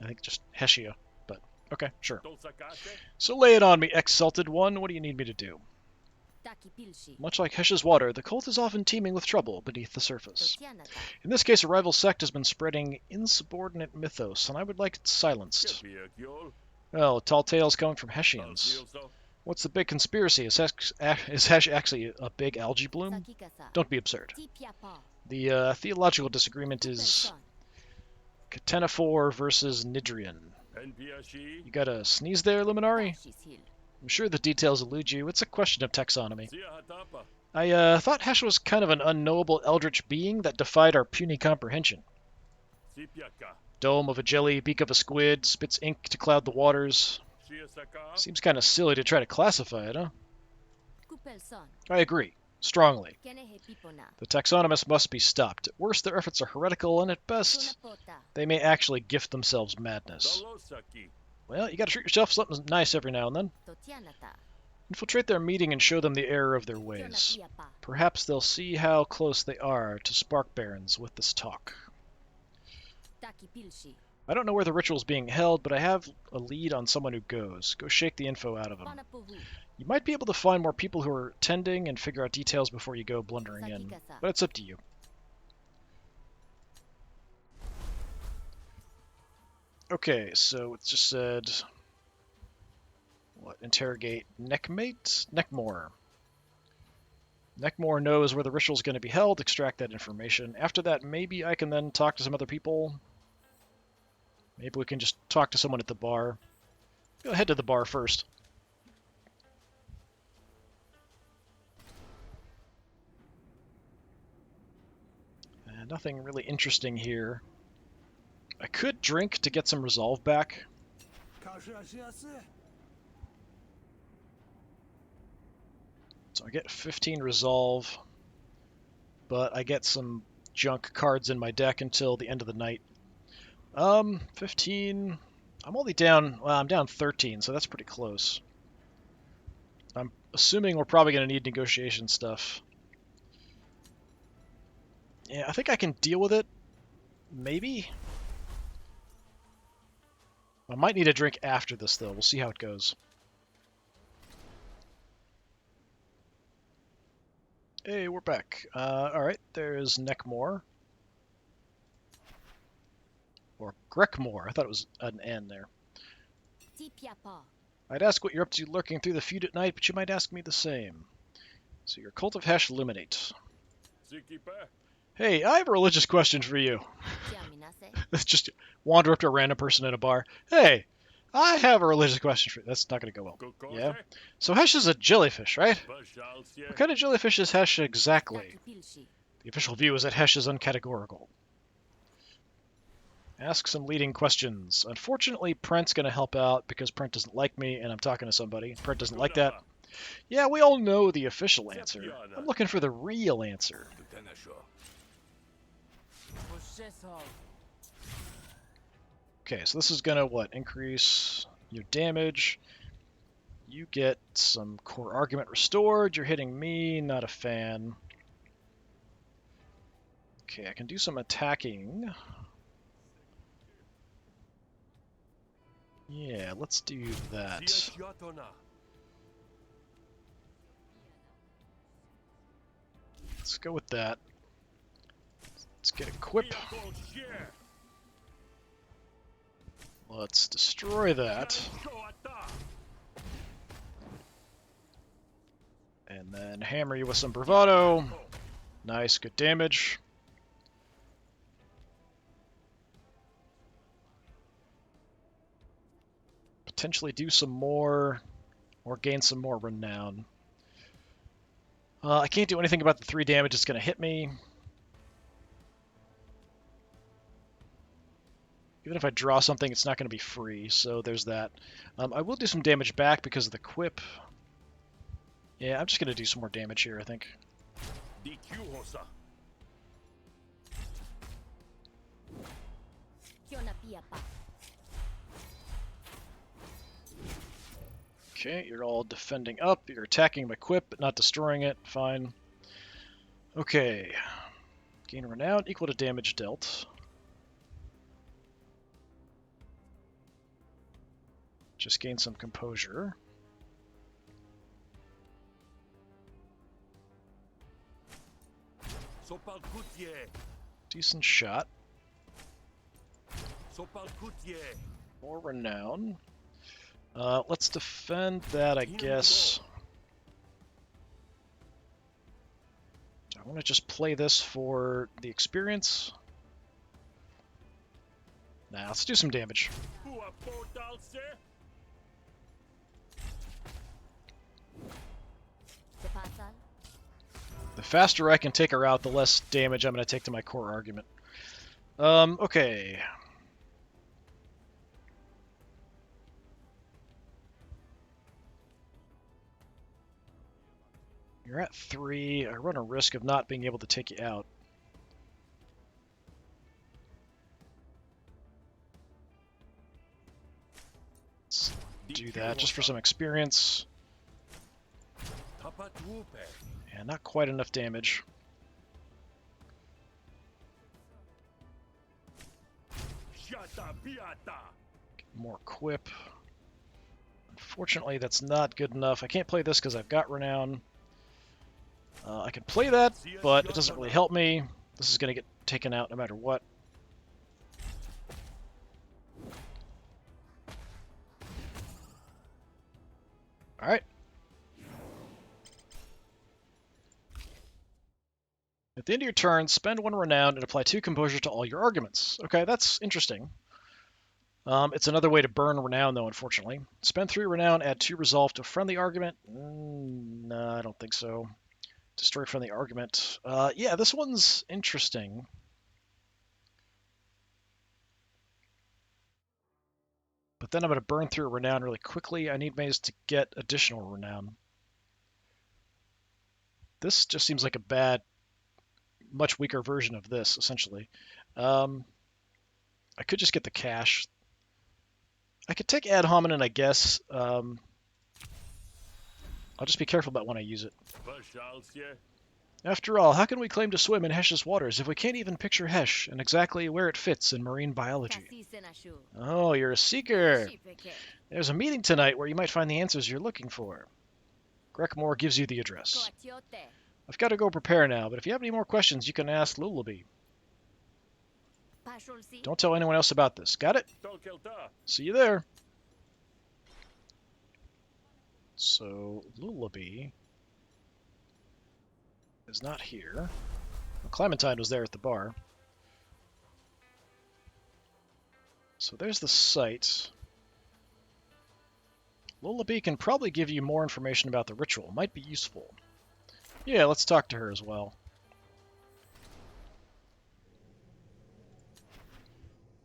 I think just Hessia, but okay, sure. So lay it on me, exalted one. What do you need me to do? Much like Hesh's water, the cult is often teeming with trouble beneath the surface. In this case, a rival sect has been spreading insubordinate mythos, and I would like it silenced. Well, tall tales coming from Hessians. What's the big conspiracy? Is Hesh actually a big algae bloom? Don't be absurd. The theological disagreement is Catenaphore versus Nidrian. You got a sneeze there, Luminari? I'm sure the details elude you. It's a question of taxonomy. I thought Hesh was kind of an unknowable eldritch being that defied our puny comprehension. Dome of a jelly, beak of a squid, spits ink to cloud the waters. Seems kind of silly to try to classify it, huh? I agree. Strongly. The taxonomists must be stopped. At worst, their efforts are heretical, and at best, they may actually gift themselves madness. Well, you gotta treat yourself something nice every now and then. Infiltrate their meeting and show them the error of their ways. Perhaps they'll see how close they are to Spark Barons with this talk. I don't know where the ritual's being held, but I have a lead on someone who goes. Go shake the info out of him. You might be able to find more people who are attending and figure out details before you go blundering in, but it's up to you. Okay, so it just said... what? Interrogate Neckmate? Neckmore. Neckmore knows where the ritual's going to be held, extract that information. After that, maybe I can then talk to some other people. Maybe we can just talk to someone at the bar. Go head to the bar first. Nothing really interesting here. I could drink to get some resolve back. So I get 15 resolve, but I get some junk cards in my deck until the end of the night. 15... I'm only down... well, I'm down 13, so that's pretty close. I'm assuming we're probably going to need negotiation stuff. Yeah, I think I can deal with it. Maybe? I might need a drink after this, though. We'll see how it goes. Hey, we're back. Alright, there's Neckmore. Or Greckmore. I thought it was an N there. I'd ask what you're up to lurking through the feud at night, but you might ask me the same. So your cult of Hesh illuminate. Hey, I have a religious question for you. Let's just wander up to a random person in a bar. Hey, I have a religious question for you. That's not going to go well. Yeah? So Hesh is a jellyfish, right? What kind of jellyfish is Hesh exactly? The official view is that Hesh is uncategorical. Ask some leading questions. Unfortunately, Prent's going to help out because Prent doesn't like me and I'm talking to somebody. Prent doesn't like that. Yeah, we all know the official answer. I'm looking for the real answer. Okay, so this is going to, what, increase your damage. You get some core argument restored. You're hitting me, not a fan. Okay, I can do some attacking. Yeah, let's do that. Let's go with that. Let's get equip. Let's destroy that. And then hammer you with some bravado. Nice, good damage. Potentially do some more, or gain some more renown. I can't do anything about the 3 damage it's going to hit me. Even if I draw something, it's not going to be free, so there's that. I will do some damage back because of the quip. Yeah, I'm just going to do some more damage here, I think. Okay, you're all defending up. You're attacking my quip, but not destroying it. Fine. Okay. Gain renown equal to damage dealt. Just gain some composure. Decent shot. More renown. Let's defend that, I guess. I want to just play this for the experience. Nah, let's do some damage. The faster I can take her out, the less damage I'm going to take to my core argument. Okay. You're at 3. I run a risk of not being able to take you out. Let's do that just for some experience. Yeah, not quite enough damage. More quip. Unfortunately, that's not good enough. I can't play this because I've got renown. I can play that, but it doesn't really help me. This is going to get taken out no matter what. Alright. At the end of your turn, spend 1 renown and apply 2 composure to all your arguments. Okay, that's interesting. It's another way to burn renown, though, unfortunately. Spend 3 renown, add 2 resolve to a friendly argument. No, I don't think so. Destroy friendly argument. Yeah, this one's interesting. But then I'm going to burn through renown really quickly. I need ways to get additional renown. This just seems like a bad, much weaker version of this, essentially. I could just get the cash. I could take ad hominem, I guess. I'll just be careful about when I use it. After all, how can we claim to swim in Hesh's waters if we can't even picture Hesh and exactly where it fits in marine biology? Oh, you're a seeker. There's a meeting tonight where you might find the answers you're looking for. Grekmore gives you the address. I've got to go prepare now, but if you have any more questions, you can ask Lullaby. Don't tell anyone else about this. Got it? See you there. So Lullaby is not here. Well, Clementine was there at the bar. So there's the site. Lullaby can probably give you more information about the ritual. Might be useful. Yeah, let's talk to her as well.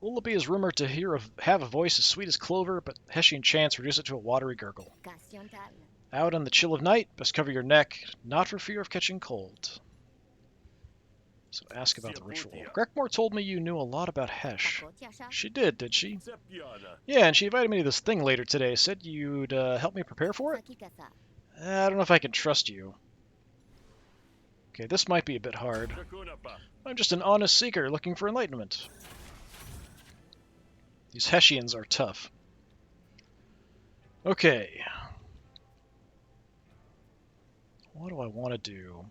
Lullaby is rumored to have a voice as sweet as clover, but Hessian chants reduce it to a watery gurgle. Out in the chill of night, best cover your neck, not for fear of catching cold. So ask about the ritual. Grekmore told me you knew a lot about Hesh. She did she? Yeah, and she invited me to this thing later today. Said you'd help me prepare for it? I don't know if I can trust you. Okay, this might be a bit hard. I'm just an honest seeker looking for enlightenment. These Hessians are tough. Okay. What do I want to do?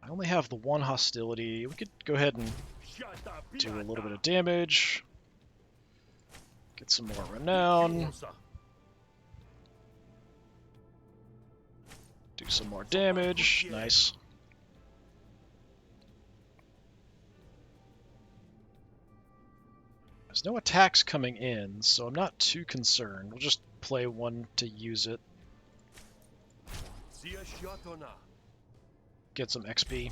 I only have the one hostility. We could go ahead and do a little bit of damage. Get some more renown. Do some more damage. Nice. There's no attacks coming in, so I'm not too concerned. We'll just play one to use it. Get some XP.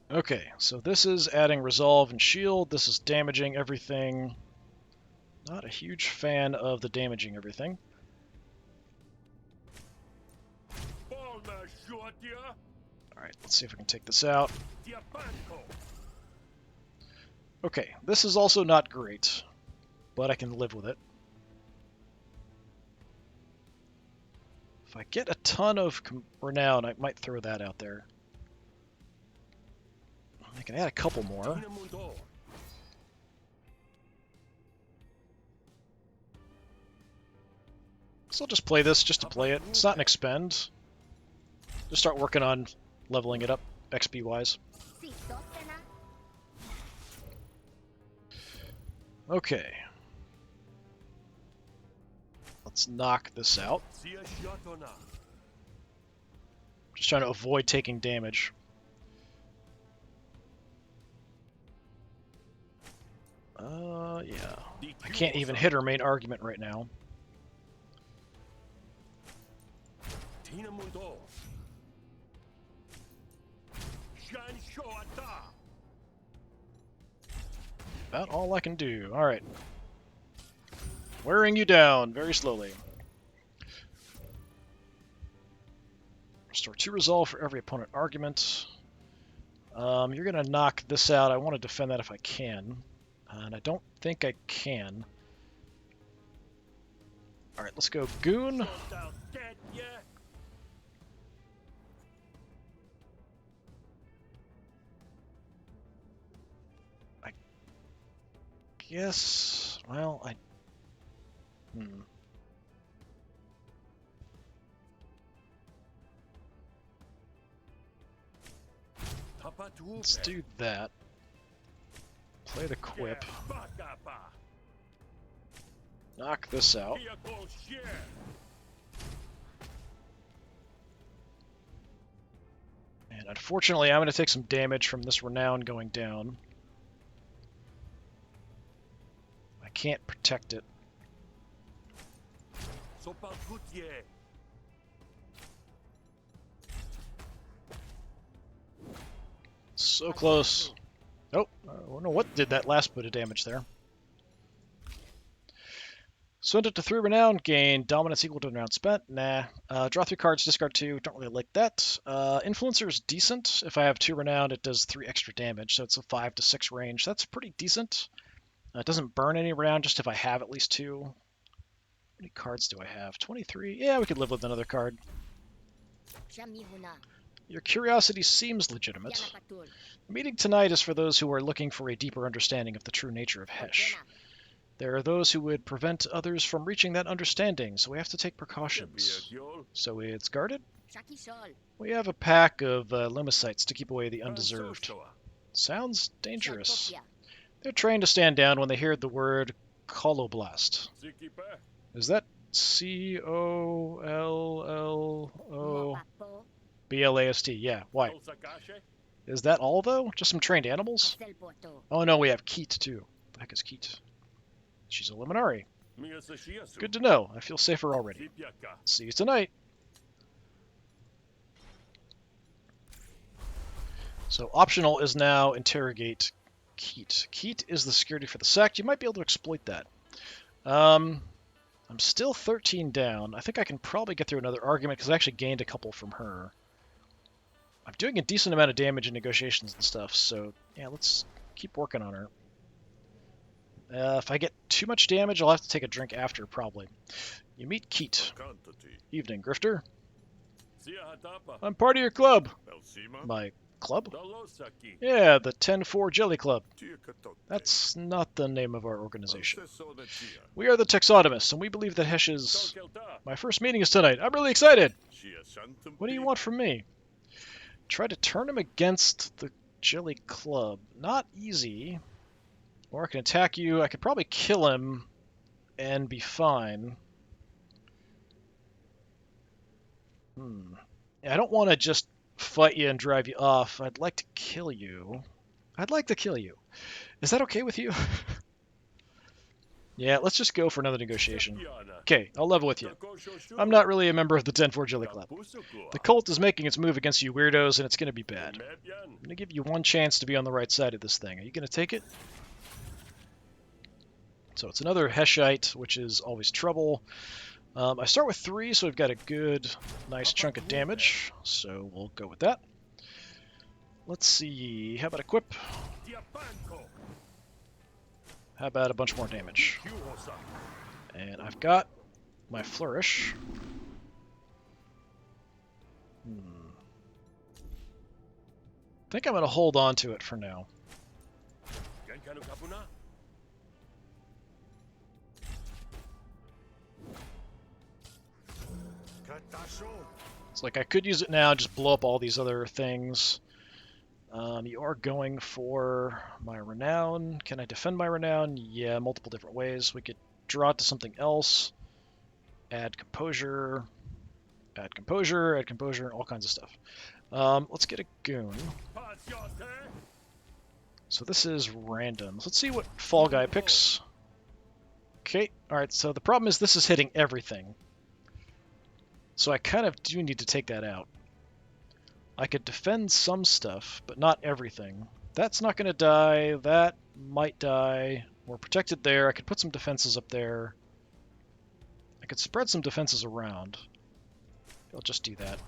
Okay, so this is adding resolve and shield. This is damaging everything. Not a huge fan of the damaging everything. Alright, let's see if we can take this out. Okay, this is also not great, but I can live with it. If I get a ton of renown, I might throw that out there. I can add a couple more. So I'll just play this just to play it. It's not an expend. Just start working on leveling it up XP-wise. Okay. Let's knock this out. Just trying to avoid taking damage. Yeah. I can't even hit her main argument right now. About all I can do. Alright. Wearing you down very slowly. Restore 2 resolve for every opponent argument. You're going to knock this out. I want to defend that if I can. And I don't think I can. Alright, let's go Goon. I guess... Well, Let's do that. Play the quip. Knock this out. And unfortunately, I'm going to take some damage from this renown going down. I can't protect it. So close. Oh, I don't know what did that last bit of damage there. Swend it to 3 renown, gain dominance equal to renown spent. Nah. Draw 3 cards, discard 2. Don't really like that. Influencer is decent. If I have 2 renown, it does 3 extra damage, so it's a 5 to 6 range. That's pretty decent. It doesn't burn any renown, just if I have at least 2. How many cards do I have? 23? Yeah, we could live with another card. Your curiosity seems legitimate. The meeting tonight is for those who are looking for a deeper understanding of the true nature of Hesh. There are those who would prevent others from reaching that understanding, so we have to take precautions. So it's guarded? We have a pack of Lumicites to keep away the undeserved. Sounds dangerous. They're trained to stand down when they hear the word Coloblast. Is that Colollblast? Yeah, why? Is that all, though? Just some trained animals? Oh no, we have Keat, too. What the heck is Keat? She's a Luminari. Good to know. I feel safer already. See you tonight. So optional is now interrogate Keat. Keat is the security for the sect. You might be able to exploit that. I'm still 13 down. I think I can probably get through another argument because I actually gained a couple from her. I'm doing a decent amount of damage in negotiations and stuff, so yeah, let's keep working on her. If I get too much damage, I'll have to take a drink after, probably. You meet Keat. Evening, Grifter. I'm part of your club. My club? Yeah, the 10-4 Jelly Club. That's not the name of our organization. We are the Texotomists, and we believe that Hesh's... My first meeting is tonight. I'm really excited. What do you want from me? Try to turn him against the Jelly Club. Not easy. Or I can attack you. I could probably kill him and be fine. I don't want to just fight you and drive you off. I'd like to kill you. Is that okay with you? Yeah, let's just go for another negotiation. Okay, I'll level with you. I'm not really a member of the 10-4 Jelly Club. The cult is making its move against you weirdos, and it's going to be bad. I'm going to give you one chance to be on the right side of this thing. Are you going to take it? So it's another Heshite, which is always trouble. I start with 3, so we've got a good, nice chunk of damage. So we'll go with that. Let's see. How about equip? How about a bunch more damage? And I've got my flourish. I think I'm going to hold on to it for now. It's like I could use it now, just blow up all these other things. You are going for my renown. Can I defend my renown? Yeah, multiple different ways. We could draw it to something else. Add composure. Add composure. Add composure. All kinds of stuff. Let's get a goon. So this is random. Let's see what Fall Guy picks. Okay. Alright, so the problem is this is hitting everything. So I kind of do need to take that out. I could defend some stuff, but not everything. That's not going to die. That might die. We're protected there. I could put some defenses up there. I could spread some defenses around. I'll just do that.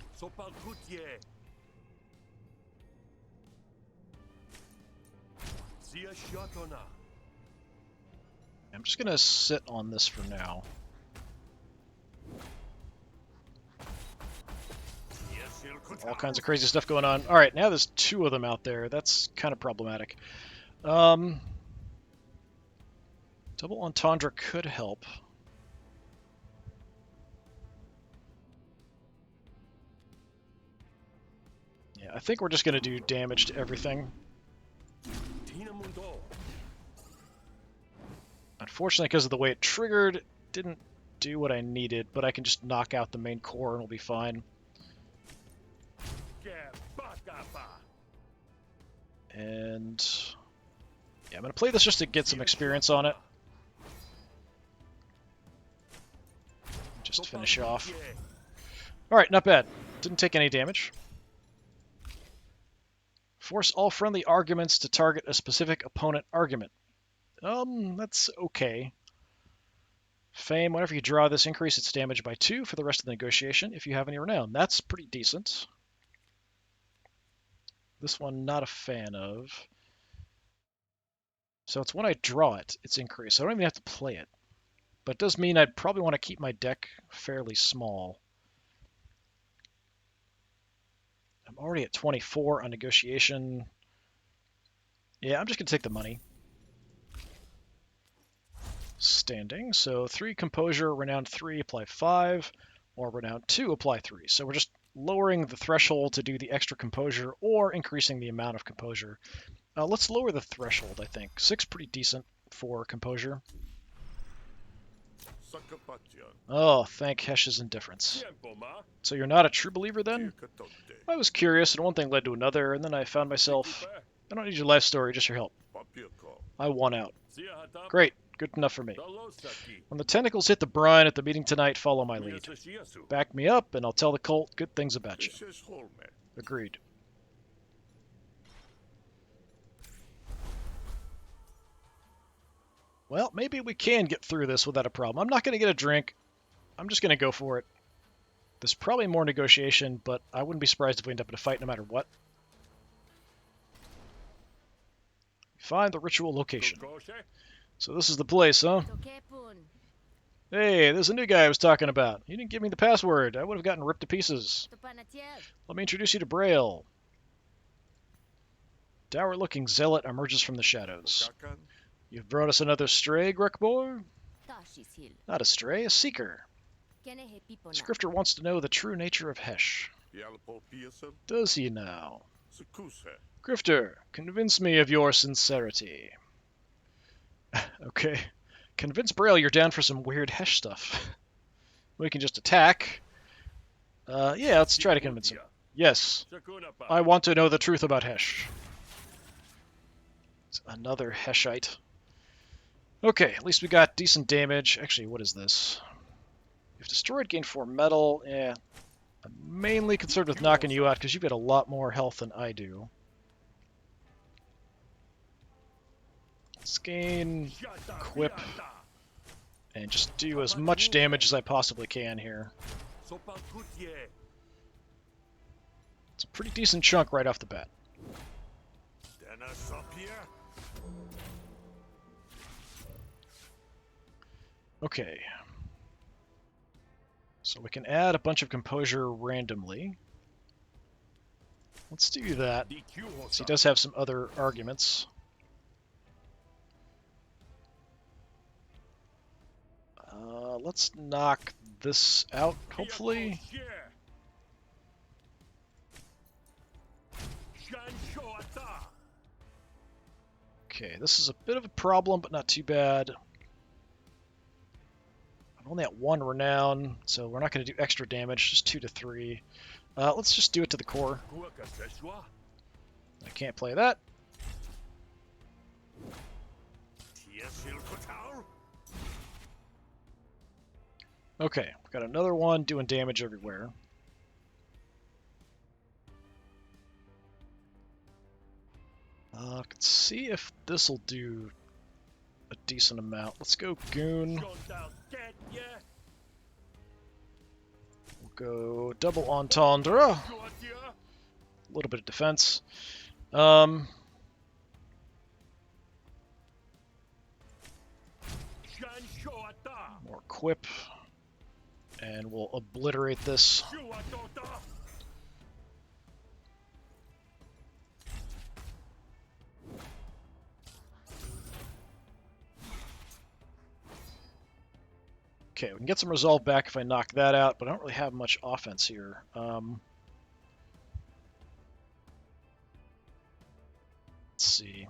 I'm just going to sit on this for now. All kinds of crazy stuff going on. Alright, now there's 2 of them out there. That's kind of problematic. Double Entendre could help. Yeah, I think we're just going to do damage to everything. Unfortunately, because of the way it triggered, it didn't do what I needed, but I can just knock out the main core and we'll be fine. And yeah, I'm going to play this just to get some experience on it. Just finish off. Alright, not bad. Didn't take any damage. Force all friendly arguments to target a specific opponent argument. That's okay. Fame, whenever you draw this, increase its damage by 2 for the rest of the negotiation if you have any renown. That's pretty decent. This one, not a fan of. So it's when I draw it, it's increased. I don't even have to play it. But it does mean I'd probably want to keep my deck fairly small. I'm already at 24 on negotiation. Yeah, I'm just going to take the money. Standing. So 3 composure, renown 3, apply 5. Or renown 2, apply 3. So we're just lowering the threshold to do the extra composure or increasing the amount of composure. Let's lower the threshold, I think. 6 pretty decent for composure. Oh, thank Hesh's indifference. So you're not a true believer then? I was curious, and one thing led to another, and then I found myself... I don't need your life story, just your help. I won out. Great, good enough for me. When the tentacles hit the brine at the meeting tonight, follow my lead. Back me up, and I'll tell the cult good things about you. Agreed. Well, maybe we can get through this without a problem. I'm not going to get a drink. I'm just going to go for it. There's probably more negotiation, but I wouldn't be surprised if we end up in a fight no matter what. Find the ritual location. So this is the place, huh? Hey, there's a new guy I was talking about. You didn't give me the password. I would have gotten ripped to pieces. Let me introduce you to Braille. Dour-looking zealot emerges from the shadows. You've brought us another stray, Grekbor? Not a stray, a seeker. Scrifter wants to know the true nature of Hesh. Does he now? Grifter, convince me of your sincerity. Okay. Convince Braille you're down for some weird Hesh stuff. We can just attack. Yeah, let's try to convince him. Yes. I want to know the truth about Hesh. It's another Heshite. Okay, at least we got decent damage. Actually, what is this? If destroyed, gain 4 metal. Yeah. I'm mainly concerned with knocking you out because you've got a lot more health than I do. Let's gain Quip and just do as much damage as I possibly can here. It's a pretty decent chunk right off the bat. Okay. So we can add a bunch of composure randomly. Let's do that. So he does have some other arguments. Let's knock this out, hopefully. Okay, this is a bit of a problem, but not too bad. I'm only at 1 renown, so we're not going to do extra damage, just 2 to 3. Let's just do it to the core. I can't play that. Okay, we've got another one doing damage everywhere. Let's see if this will do a decent amount. Let's go Goon. We'll go double entendre. A little bit of defense. More Quip. And we'll obliterate this. Okay, we can get some resolve back if I knock that out, but I don't really have much offense here. Let's see.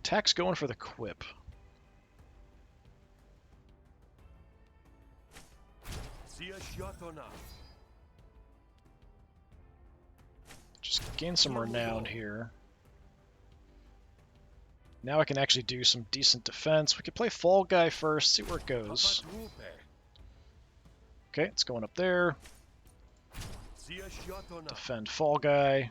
Attack's going for the Quip. Just gain some renown here. Now I can actually do some decent defense. We could play Fall Guy first, see where it goes. Okay, it's going up there. Defend Fall Guy.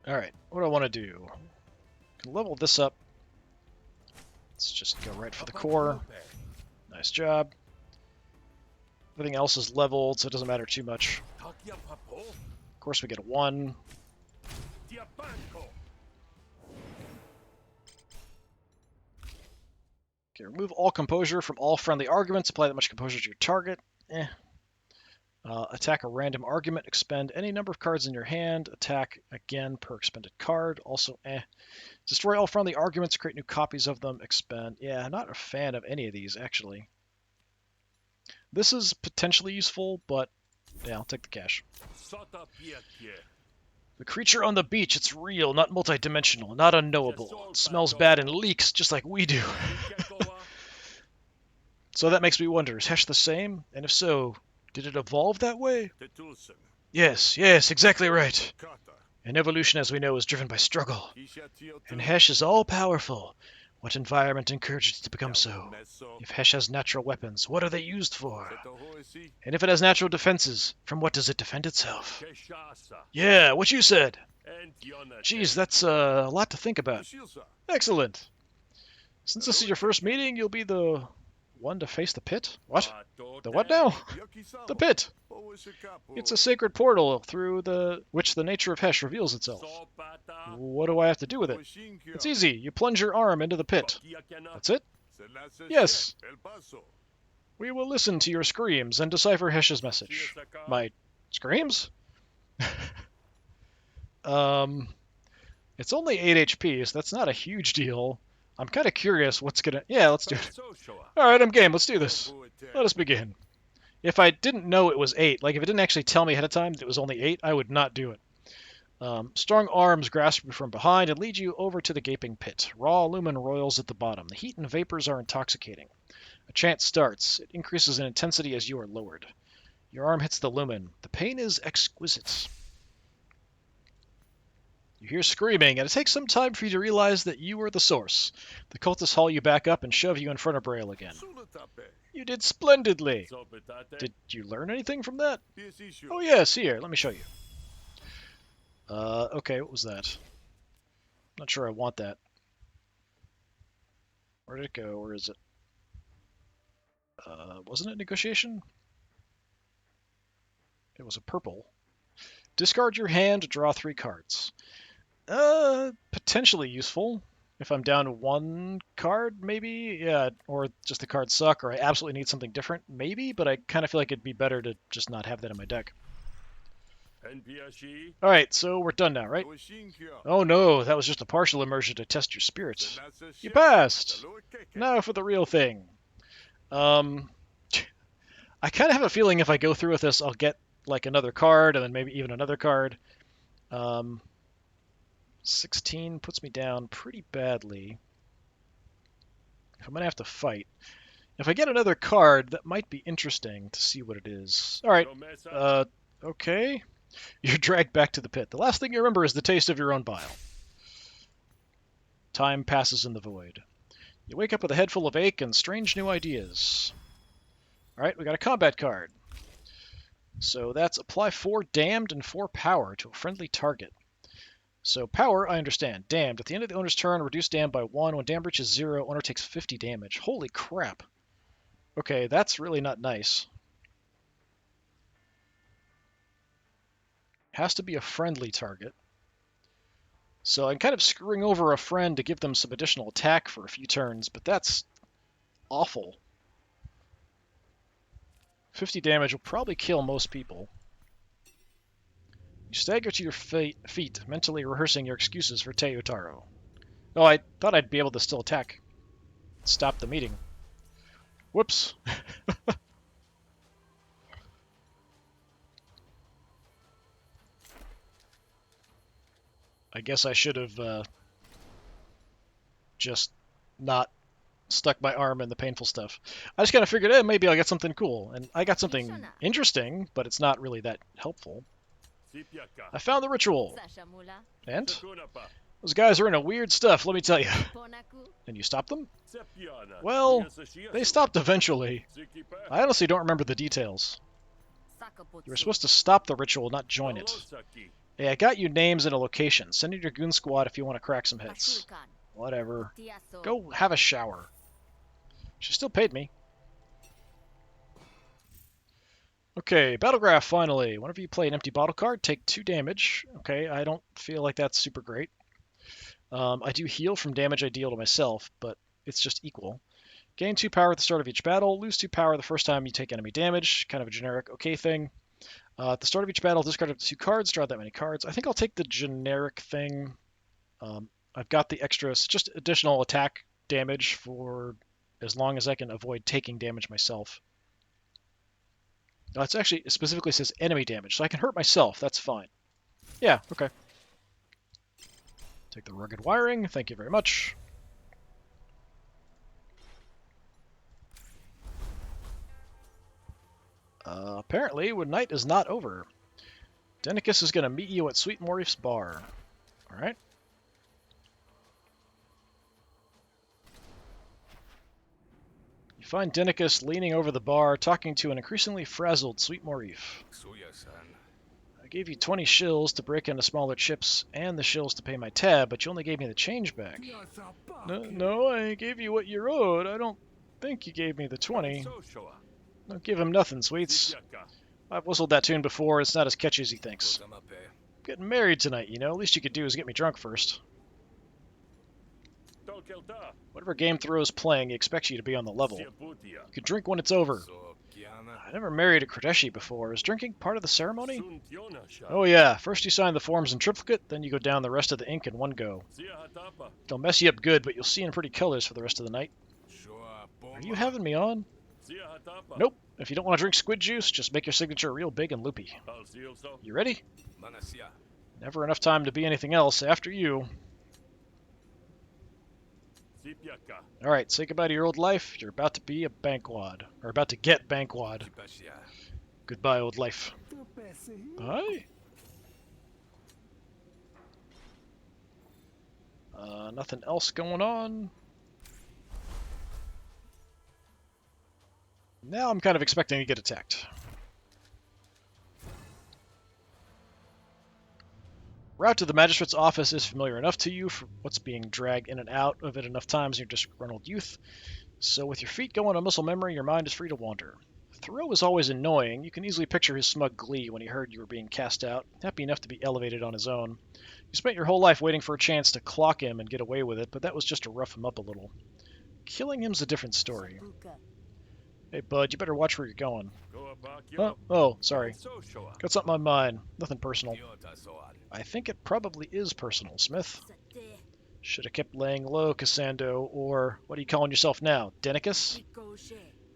Alright, what do I want to do? Can level this up. Let's just go right for the core. Nice job. Everything else is leveled, so it doesn't matter too much. Of course, we get a 1. Okay, remove all composure from all friendly arguments. Apply that much composure to your target. Attack a random argument, expend any number of cards in your hand, attack again per expended card, also Destroy all friendly arguments, create new copies of them, expend. Yeah, I'm not a fan of any of these, actually. This is potentially useful, but yeah, I'll take the cash. The creature on the beach, it's real, not multidimensional, not unknowable. It smells bad and leaks, just like we do. So that makes me wonder, is Hesh the same? And if so, did it evolve that way? Yes, exactly right. And evolution, as we know, is driven by struggle. And Hesh is all-powerful. What environment encouraged it to become so? If Hesh has natural weapons, what are they used for? And if it has natural defenses, from what does it defend itself? Yeah, what you said. Geez, that's a lot to think about. Excellent. Since this is your first meeting, you'll be the one to face the pit? What? The what now? The pit. It's a sacred portal through which the nature of Hesh reveals itself. What do I have to do with it? It's easy. You plunge your arm into the pit. That's it? Yes. We will listen to your screams and decipher Hesh's message. My screams? It's only 8 HP, so that's not a huge deal. I'm kind of curious what's gonna... Yeah, let's do it. Alright, I'm game. Let's do this. Let us begin. If I didn't know it was 8, like if it didn't actually tell me ahead of time that it was only 8, I would not do it. Strong arms grasp you from behind and lead you over to the gaping pit. Raw lumen roils at the bottom. The heat and vapors are intoxicating. A chant starts. It increases in intensity as you are lowered. Your arm hits the lumen. The pain is exquisite. You hear screaming, and it takes some time for you to realize that you are the source. The cultists haul you back up and shove you in front of Braille again. You did splendidly. Did you learn anything from that? Oh yes, here, let me show you. Okay, what was that? Not sure I want that. Where did it go? Where is it? Wasn't it negotiation? It was a purple. Discard your hand to draw 3 cards. Potentially useful. If I'm down to 1 card, maybe? Yeah, or just the cards suck, or I absolutely need something different, maybe, but I kind of feel like it'd be better to just not have that in my deck. Alright, so we're done now, right? Oh no, that was just a partial immersion to test your spirits. You passed! Now for the real thing. I kind of have a feeling if I go through with this, I'll get like another card, and then maybe even another card. 16 puts me down pretty badly. If I'm going to have to fight. If I get another card, that might be interesting to see what it is. Alright, okay. You're dragged back to the pit. The last thing you remember is the taste of your own bile. Time passes in the void. You wake up with a head full of ache and strange new ideas. Alright, we got a combat card. So that's apply 4 damned and 4 power to a friendly target. So power, I understand. Damned. At the end of the owner's turn, reduce dam by 1. When dam reaches 0, owner takes 50 damage. Holy crap. Okay, that's really not nice. Has to be a friendly target. So I'm kind of screwing over a friend to give them some additional attack for a few turns, but that's awful. 50 damage will probably kill most people. You stagger to your feet, mentally rehearsing your excuses for Teutaro. Oh, I thought I'd be able to still attack. Stop the meeting. Whoops. I guess I should have just not stuck my arm in the painful stuff. I just kind of figured, maybe I'll get something cool. And I got something interesting, but it's not really that helpful. I found the ritual. And? Those guys are into weird stuff, let me tell you. And you stopped them? Well, they stopped eventually. I honestly don't remember the details. You were supposed to stop the ritual, not join it. Hey, I got you names and a location. Send in your goon squad if you want to crack some heads. Whatever. Go have a shower. She still paid me. Okay, Battlegraph, finally. Whenever you play an empty bottle card, take 2 damage. Okay, I don't feel like that's super great. I do heal from damage I deal to myself, but it's just equal. Gain 2 power at the start of each battle. Lose 2 power the first time you take enemy damage. Kind of a generic okay thing. At the start of each battle, discard up to 2 cards, draw that many cards. I think I'll take the generic thing. I've got the extras, just additional attack damage for as long as I can avoid taking damage myself. It's actually, it specifically says enemy damage, so I can hurt myself. That's fine. Yeah, okay. Take the rugged wiring. Thank you very much. Apparently, when night is not over, Denicus is going to meet you at Sweet Morif's bar. Alright. You find Denicus leaning over the bar, talking to an increasingly frazzled Sweet Morif. I gave you 20 shills to break into smaller chips and the shills to pay my tab, but you only gave me the change back. No, I gave you what you owed. I don't think you gave me the 20. Don't give him nothing, Sweets. I've whistled that tune before. It's not as catchy as he thinks. I'm getting married tonight, you know. Least you could do is get me drunk first. Whatever game Thoreau's playing, he expects you to be on the level. You can drink when it's over. I never married a Kradeshi before. Is drinking part of the ceremony? Oh yeah, first you sign the forms in triplicate, then you go down the rest of the ink in one go. They'll mess you up good, but you'll see in pretty colors for the rest of the night. Are you having me on? Nope. If you don't want to drink squid juice, just make your signature real big and loopy. You ready? Never enough time to be anything else. After you. Alright, say goodbye to your old life. You're about to be a bankwad. Or about to get bankwad. Goodbye, old life. Bye? Nothing else going on. Now I'm kind of expecting to get attacked. Route to the magistrate's office is familiar enough to you for what's being dragged in and out of it enough times in your disgruntled youth. So with your feet going on muscle memory, your mind is free to wander. Thoreau was always annoying. You can easily picture his smug glee when he heard you were being cast out, happy enough to be elevated on his own. You spent your whole life waiting for a chance to clock him and get away with it, but that was just to rough him up a little. Killing him's a different story. Hey, bud, you better watch where you're going. Oh, sorry. Got something on mind. Nothing personal. I think it probably is personal, Smith. Should have kept laying low, Cassando, or what are you calling yourself now, Denicus?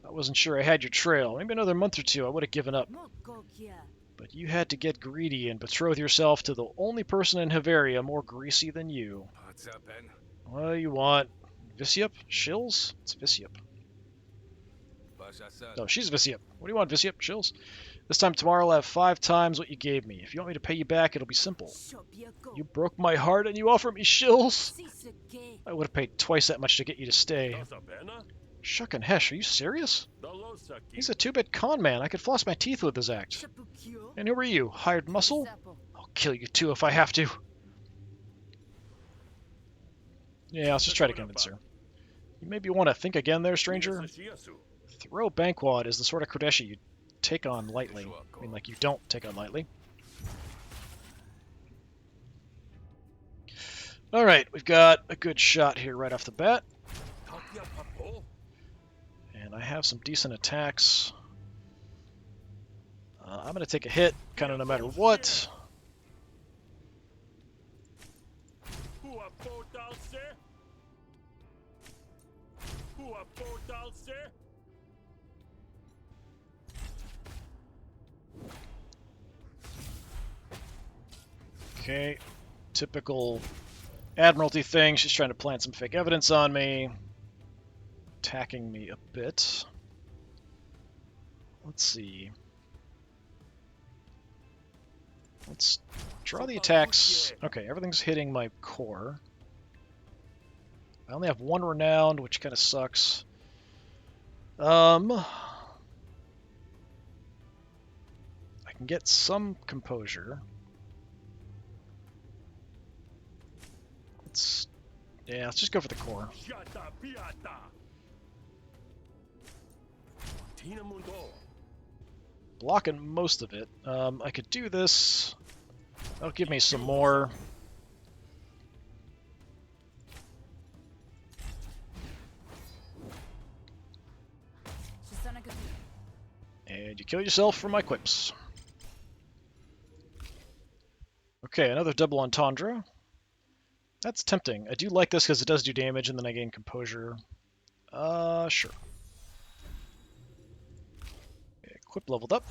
I wasn't sure I had your trail. Maybe another month or two I would have given up. But you had to get greedy and betroth yourself to the only person in Hiveria more greasy than you. What do you want? Visiup? Shills? It's Visiup. No, she's Visiup. What do you want, Visiup? Shills? This time tomorrow I'll have 5 times what you gave me. If you want me to pay you back, it'll be simple. You broke my heart and you offer me shills? I would have paid twice that much to get you to stay. Shuck and Hesh, are you serious? He's a 2-bit con man. I could floss my teeth with his act. And who are you? Hired muscle? I'll kill you too if I have to. Yeah, I'll just try to convince her. You maybe want to think again there, stranger? Thoreau Bankwad is the sort of Kradeshi you take on lightly. I mean, like, you don't take on lightly. Alright, we've got a good shot here right off the bat. And I have some decent attacks. I'm going to take a hit, kind of no matter what. Okay, typical Admiralty thing. She's trying to plant some fake evidence on me. Attacking me a bit. Let's see. Let's draw the attacks. Okay, everything's hitting my core. I only have 1 renowned, which kind of sucks. I can get some composure. Let's just go for the core. Blocking most of it. I could do this. That'll give me some more. And you kill yourself for my quips. Okay, another double entendre. That's tempting. I do like this because it does do damage, and then I gain composure. Sure. Okay, equip leveled up.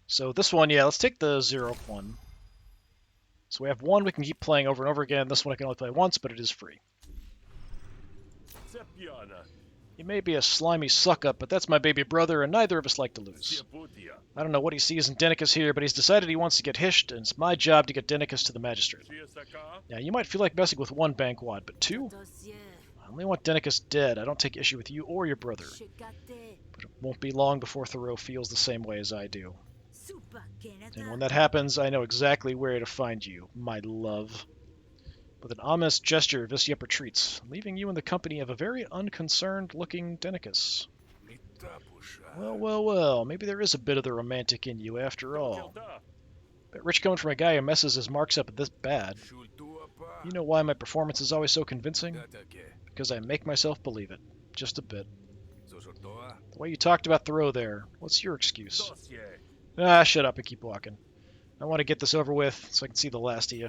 So this one, yeah, let's take the 0 one. So we have one we can keep playing over and over again. This one I can only play once, but it is free. He may be a slimy suck-up, but that's my baby brother, and neither of us like to lose. I don't know what he sees in Denicus here, but he's decided he wants to get hished, and it's my job to get Denicus to the magistrate. Now, you might feel like messing with one bankwad, but two? I only want Denicus dead. I don't take issue with you or your brother. But it won't be long before Thoreau feels the same way as I do. And when that happens, I know exactly where to find you, my love. With an ominous gesture, Visyep retreats, leaving you in the company of a very unconcerned-looking Denicus. Well, well, well, maybe there is a bit of the romantic in you after all. But rich coming from a guy who messes his marks up this bad. You know why my performance is always so convincing? Because I make myself believe it. Just a bit. The way you talked about Thoreau there, what's your excuse? Ah, shut up and keep walking. I want to get this over with so I can see the last of you.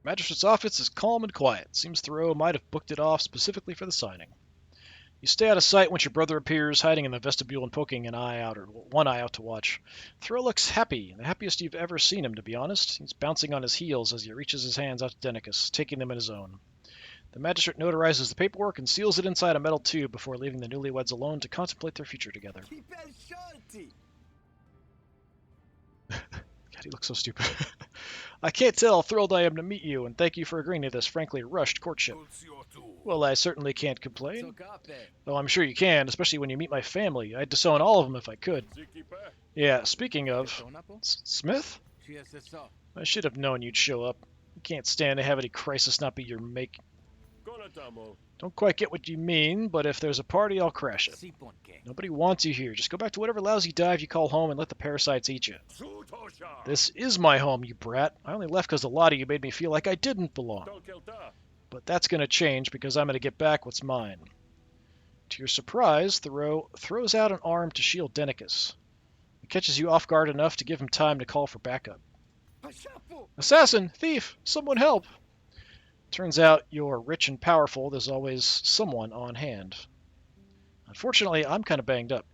Magistrate's office is calm and quiet. Seems Thoreau might have booked it off specifically for the signing. You stay out of sight once your brother appears, hiding in the vestibule and poking an eye out, or one eye out to watch. Thoreau looks happy, the happiest you've ever seen him, to be honest. He's bouncing on his heels as he reaches his hands out to Denicus, taking them in his own. The magistrate notarizes the paperwork and seals it inside a metal tube before leaving the newlyweds alone to contemplate their future together. God, he looks so stupid. I can't tell how thrilled I am to meet you, and thank you for agreeing to this frankly rushed courtship. Well, I certainly can't complain. Though I'm sure you can, especially when you meet my family. I'd disown all of them if I could. Yeah, speaking of... Smith? I should have known you'd show up. You can't stand to have any crisis not be your make. Don't quite get what you mean, but if there's a party, I'll crash it. Nobody wants you here. Just go back to whatever lousy dive you call home and let the parasites eat you. This is my home, you brat. I only left because a lot of you made me feel like I didn't belong. But that's going to change because I'm going to get back what's mine. To your surprise, Thoreau throws out an arm to shield Denicus. It catches you off guard enough to give him time to call for backup. Assassin! Thief! Someone help! Turns out you're rich and powerful. There's always someone on hand. Unfortunately, I'm kind of banged up.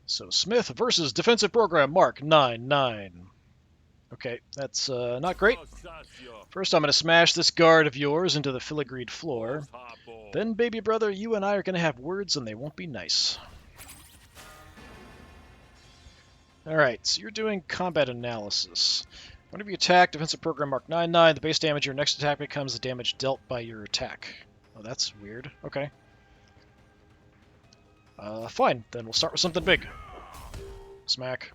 So Smith versus defensive program Mark 9-9. Okay, that's not great. First, I'm going to smash this guard of yours into the filigreed floor. Then, baby brother, you and I are going to have words, and they won't be nice. Alright, so you're doing combat analysis. Whenever you attack, defensive program Mark 9-9, the base damage of your next attack becomes the damage dealt by your attack. Oh, that's weird. Okay. Fine. Then we'll start with something big. Smack.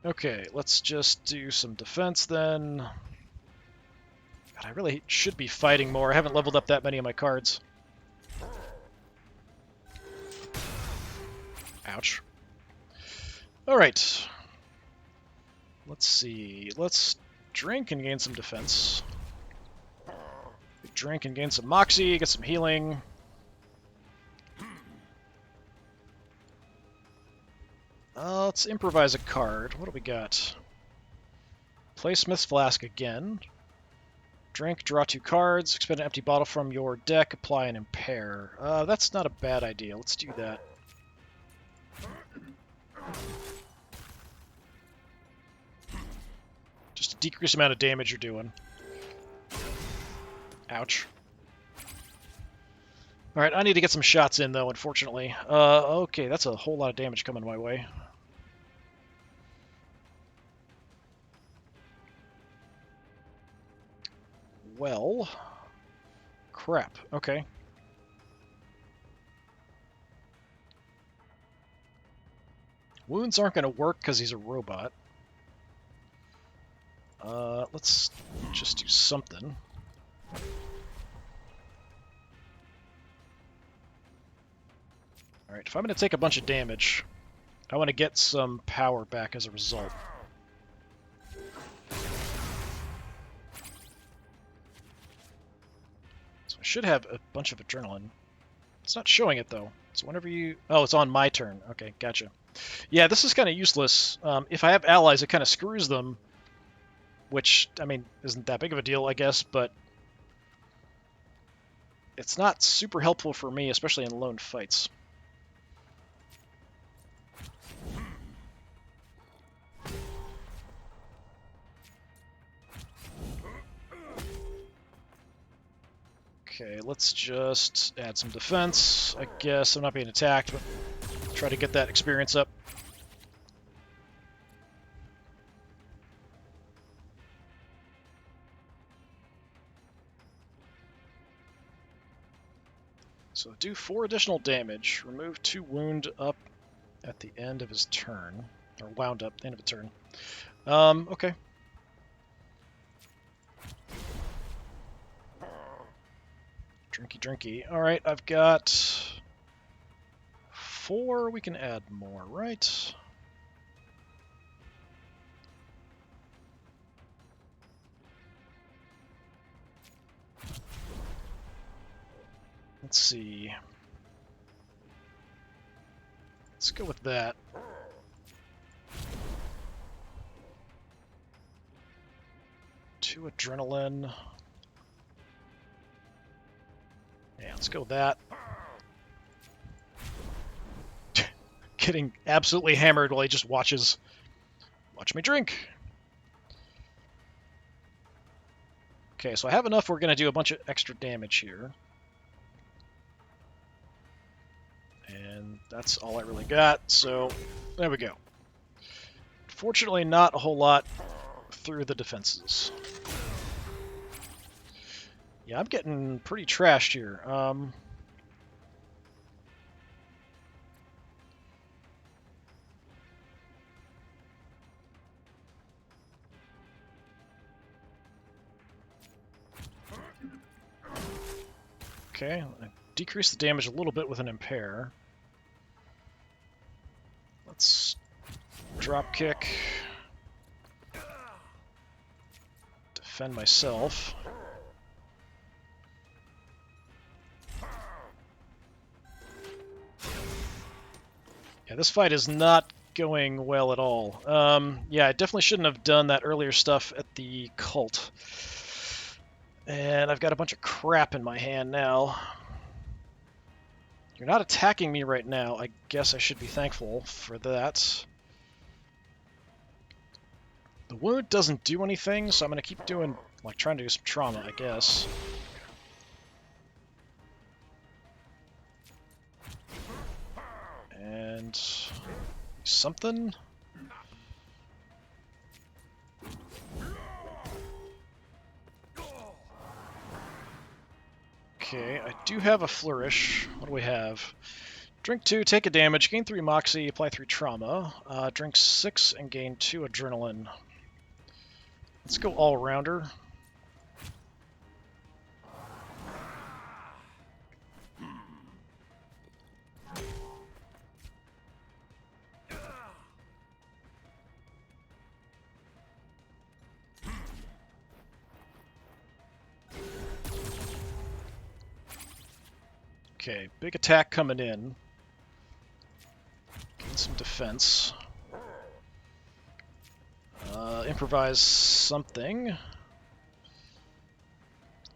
Okay, let's just do some defense then. God, I really should be fighting more. I haven't leveled up that many of my cards. Ouch. Alright. Let's see. Let's drink and gain some defense. Drink and gain some moxie, get some healing. Let's improvise a card. What do we got? Play Smith's Flask again. Drink, draw 2 cards, expend an empty bottle from your deck, apply and impair. That's not a bad idea. Let's do that. Just a decreased amount of damage you're doing. Ouch. Alright, I need to get some shots in, though, unfortunately. Okay, that's a whole lot of damage coming my way. Well... crap. Okay. Wounds aren't going to work because he's a robot. Let's just do something. Alright, if I'm going to take a bunch of damage, I want to get some power back as a result. So I should have a bunch of adrenaline. It's not showing it, though. So whenever you... Oh, it's on my turn. Okay, gotcha. Yeah, this is kind of useless. If I have allies, it kind of screws them, which, I mean, isn't that big of a deal, I guess, but it's not super helpful for me, especially in lone fights. Okay, let's just add some defense. I guess I'm not being attacked, but try to get that experience up. So do 4 additional damage. Remove 2 wound up at the end of his turn. Or wound up at the end of a turn. Okay. Drinky, drinky. Alright, I've got 4. We can add more, right? Let's see. Let's go with that. Two adrenaline. Yeah, let's go with that. Getting absolutely hammered while he just watches. Watch me drink. Okay, so I have enough. We're going to do a bunch of extra damage here. And that's all I really got, so there we go. Fortunately, not a whole lot through the defenses. Yeah, I'm getting pretty trashed here. Okay, I decrease the damage a little bit with an impair. Let's drop kick. Defend myself. Yeah, this fight is not going well at all. Yeah, I definitely shouldn't have done that earlier stuff at the cult. And I've got a bunch of crap in my hand now. You're not attacking me right now. I guess I should be thankful for that. The wound doesn't do anything, so I'm going to keep doing, like, trying to do some trauma, I guess. And something. Okay, I do have a flourish. What do we have? Drink 2, take a damage, gain 3 moxie, apply 3 trauma. Drink 6 and gain 2 adrenaline. Let's go all-rounder. Okay, big attack coming in. Gain some defense. Improvise something.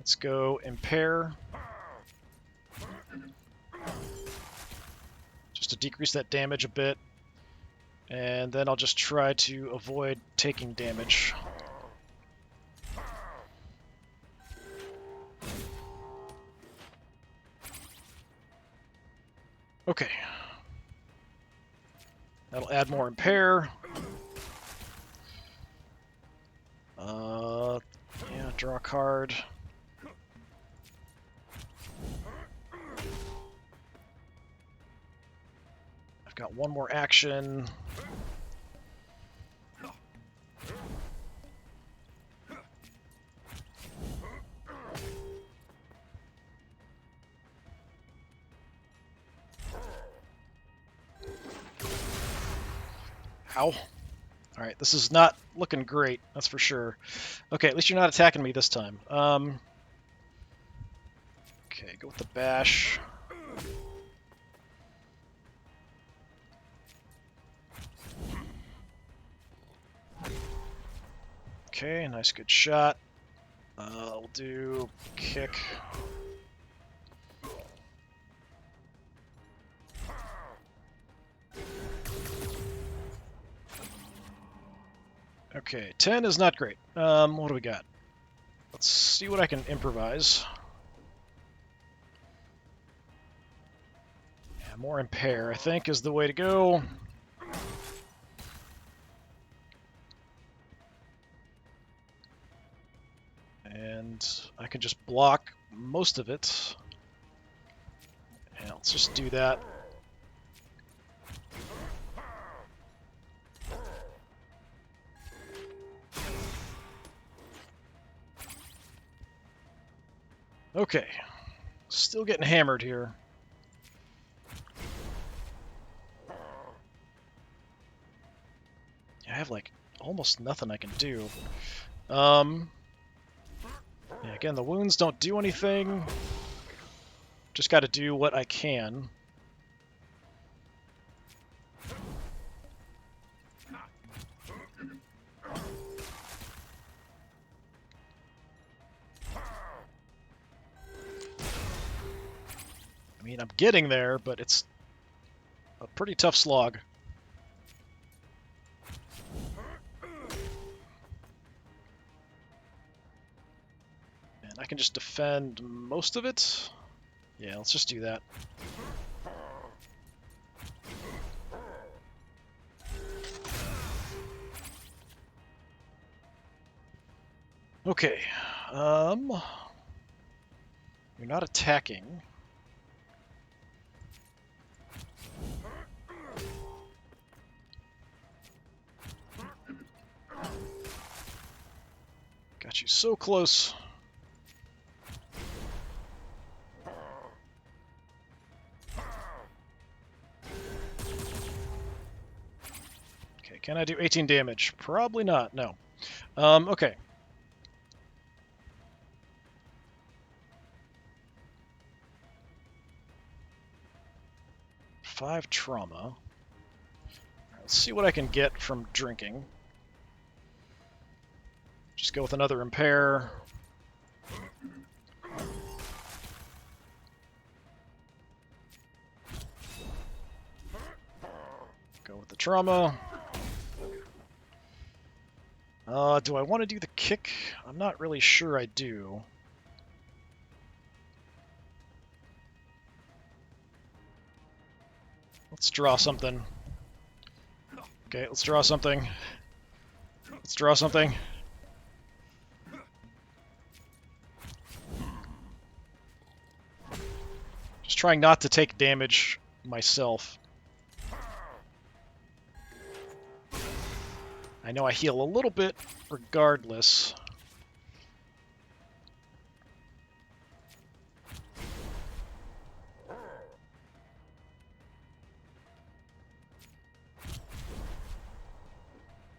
Let's go impair. Just to decrease that damage a bit. And then I'll just try to avoid taking damage. Okay. That'll add more impair. Yeah, draw a card. I've got one more action. Ow. Alright, this is not looking great, that's for sure. Okay, at least you're not attacking me this time. Okay, go with the bash. Okay, nice good shot. We'll do kick. Okay, 10 is not great. What do we got? Let's see what I can improvise. Yeah, more impair, I think, is the way to go. And I can just block most of it. Yeah, let's just do that. Okay, still getting hammered here. I have like almost nothing I can do. Yeah, again, the wounds don't do anything. Just got to do what I can. I mean, I'm getting there, but it's a pretty tough slog. And I can just defend most of it. Yeah, let's just do that. Okay. You're not attacking. Got you so close. Okay, can I do 18 damage? Probably not, no. Okay. Five trauma. Let's see what I can get from drinking. Just go with another impair. Go with the trauma. Do I want to do the kick? I'm not really sure I do. Let's draw something. Okay, let's draw something. Let's draw something. Just trying not to take damage myself. I know I heal a little bit regardless.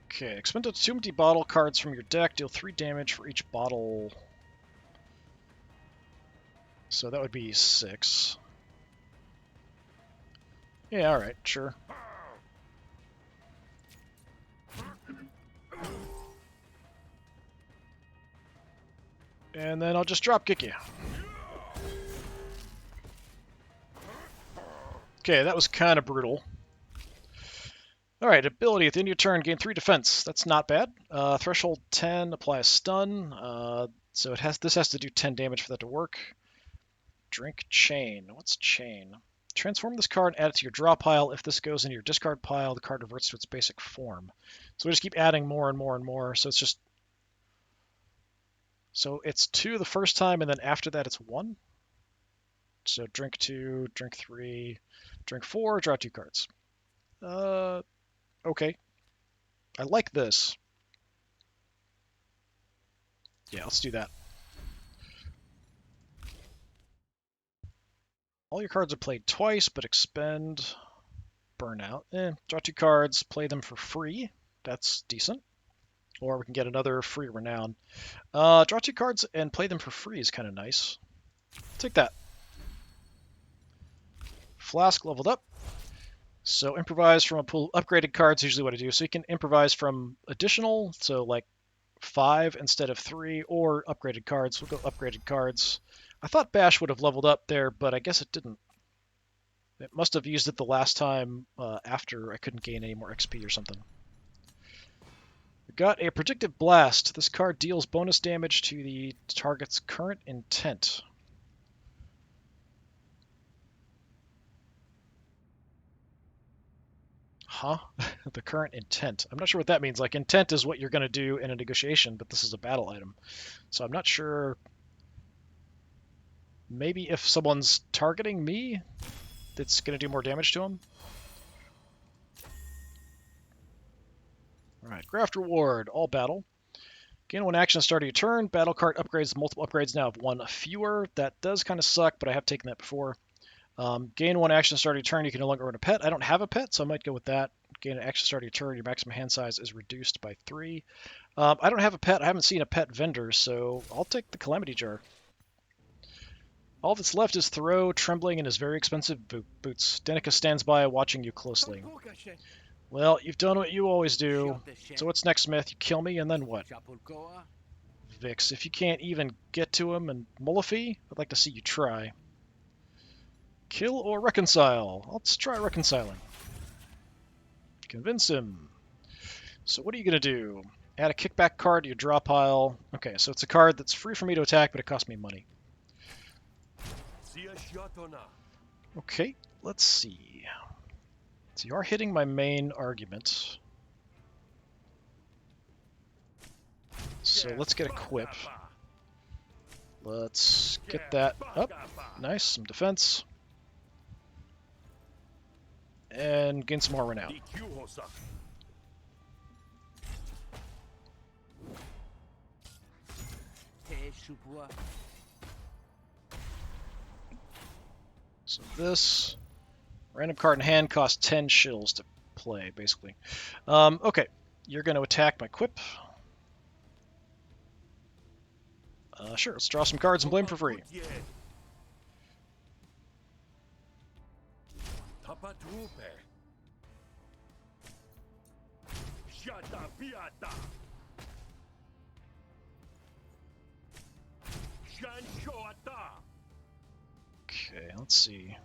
Okay, expend 2 empty bottle cards from your deck. Deal 3 damage for each bottle. So that would be 6. Yeah, alright, sure. And then I'll just drop kick you. Okay, that was kind of brutal. Alright, ability. At the end of your turn, gain 3 defense. That's not bad. Threshold 10, apply a stun. So this has to do 10 damage for that to work. Drink chain. What's chain? Transform this card and add it to your draw pile. If this goes into your discard pile, the card reverts to its basic form. So we just keep adding more and more and more. So it's just... So it's 2 the first time, and then after that it's 1. So drink 2, drink 3, drink 4, draw 2 cards. Okay. I like this. Yeah, let's do that. All your cards are played twice, but expend Burnout. Draw 2 cards, play them for free. That's decent. Or we can get another free renown. Draw 2 cards and play them for free is kind of nice. Take that. Flask leveled up. So improvise from a pool. Upgraded cards usually what I do. So you can improvise from additional, so like 5 instead of 3, or upgraded cards. We'll go upgraded cards. I thought Bash would have leveled up there, but I guess it didn't. It must have used it the last time after I couldn't gain any more XP or something. We got a Predictive Blast. This card deals bonus damage to the target's current intent. Huh? The current intent. I'm not sure what that means. Like, intent is what you're going to do in a negotiation, but this is a battle item. So I'm not sure. Maybe if someone's targeting me, it's going to do more damage to them. Alright, Graft Reward, all battle. Gain 1 action start of your turn. Battle card upgrades, multiple upgrades now have 1 fewer. That does kind of suck, but I have taken that before. Gain 1 action start of your turn, you can no longer own a pet. I don't have a pet, so I might go with that. Gain an action start of your turn, your maximum hand size is reduced by 3. I don't have a pet, I haven't seen a pet vendor, so I'll take the Calamity Jar. All that's left is Thoreau, trembling in his very expensive boots. Danica stands by, watching you closely. Well, you've done what you always do. So what's next, Smith? You kill me, and then what? Vix, if you can't even get to him and Mullify, I'd like to see you try. Kill or reconcile? Let's try reconciling. Convince him. So what are you going to do? Add a kickback card to your draw pile. Okay, so it's a card that's free for me to attack, but it costs me money. Okay, let's see. So you are hitting my main argument. So let's get a quip. Let's get that up. Nice, some defense. And gain some more renown. So this random card in hand costs 10 shills to play, basically. Okay, you're going to attack my quip. Sure, let's draw some cards and play them for free. Okay, let's see.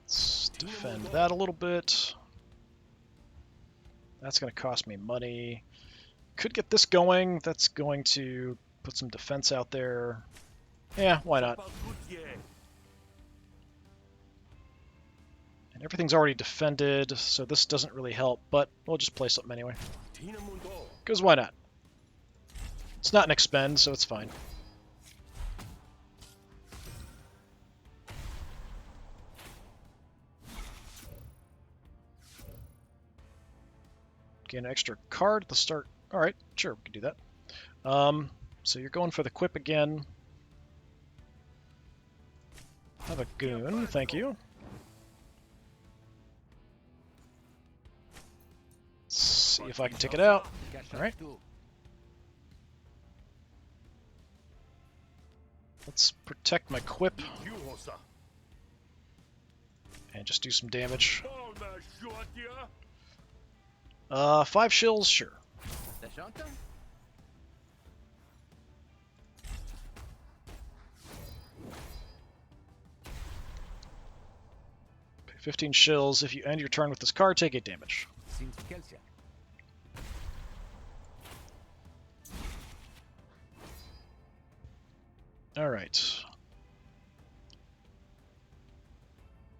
Let's defend that a little bit. That's going to cost me money. Could get this going. That's going to put some defense out there. Yeah, why not? And everything's already defended, so this doesn't really help, but we'll just play something anyway. Because why not? It's not an expend, so it's fine. Get an extra card at the start. Alright, sure, we can do that. So you're going for the quip again. Have a goon, thank you. Let's see if I can take it out. Alright. Let's protect my quip. And just do some damage. 5 shills, sure. 15 shills. If you end your turn with this card, take 8 damage. Alright.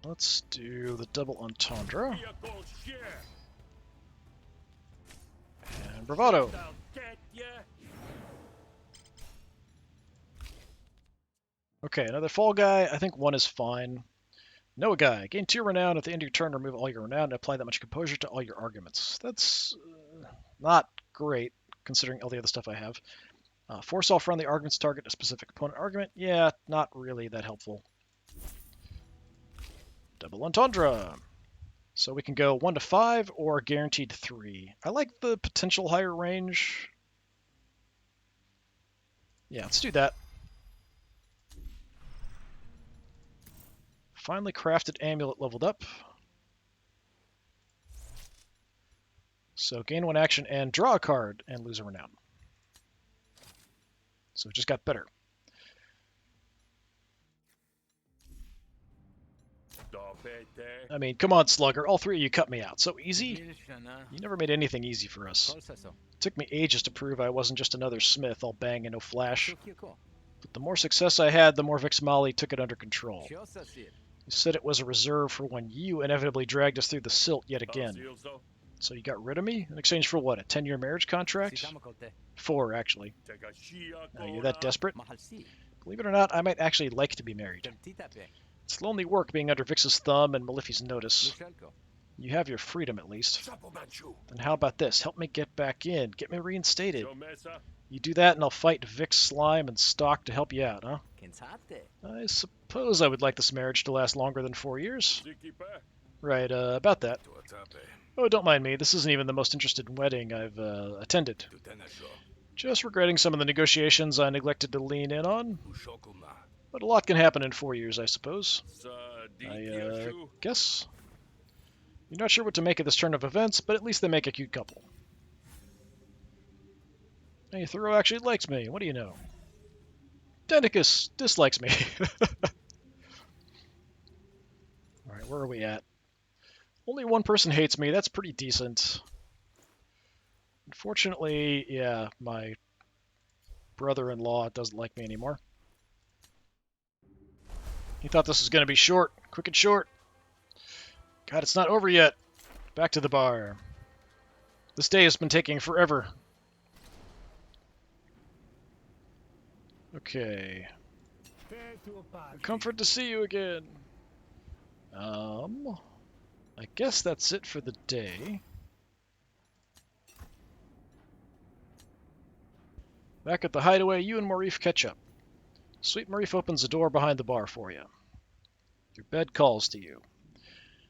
Let's do the double entendre. And bravado. Okay, another fall guy. I think 1 is fine. Noah guy. Gain 2 renown at the end of your turn. Remove all your renown and apply that much composure to all your arguments. That's not great, considering all the other stuff I have. Force all friendly arguments target a specific opponent argument. Yeah, not really that helpful. Double entendre. So we can go 1 to 5 or guaranteed 3. I like the potential higher range. Yeah, let's do that. Finally crafted amulet leveled up. So gain 1 action and draw a card and lose a renown. So it just got better. I mean, come on, Slugger. All 3 of you cut me out. So easy? You never made anything easy for us. It took me ages to prove I wasn't just another smith, all bang and no flash. But the more success I had, the more Vixmali took it under control. You said it was a reserve for when you inevitably dragged us through the silt yet again. So you got rid of me? In exchange for what, a 10-year marriage contract? 4, actually. Now, you're that desperate? Believe it or not, I might actually like to be married. It's lonely work being under Vix's thumb and Malefi's notice. You have your freedom, at least. Then how about this? Help me get back in. Get me reinstated. You do that and I'll fight Vix, Slime, and Stalk to help you out, huh? I suppose I would like this marriage to last longer than 4 years. Right, about that. Oh, don't mind me. This isn't even the most interested wedding I've attended. Just regretting some of the negotiations I neglected to lean in on. But a lot can happen in 4 years, I suppose. I guess. You're not sure what to make of this turn of events, but at least they make a cute couple. Hey, Thoreau actually likes me. What do you know? Denicus dislikes me. Alright, where are we at? Only 1 person hates me. That's pretty decent. Unfortunately, yeah, my brother-in-law doesn't like me anymore. He thought this was going to be short. Quick and short. God, it's not over yet. Back to the bar. This day has been taking forever. Okay. Comfort to see you again. I guess that's it for the day. Back at the hideaway, you and Marif catch up. Sweet Marif opens the door behind the bar for you. Your bed calls to you.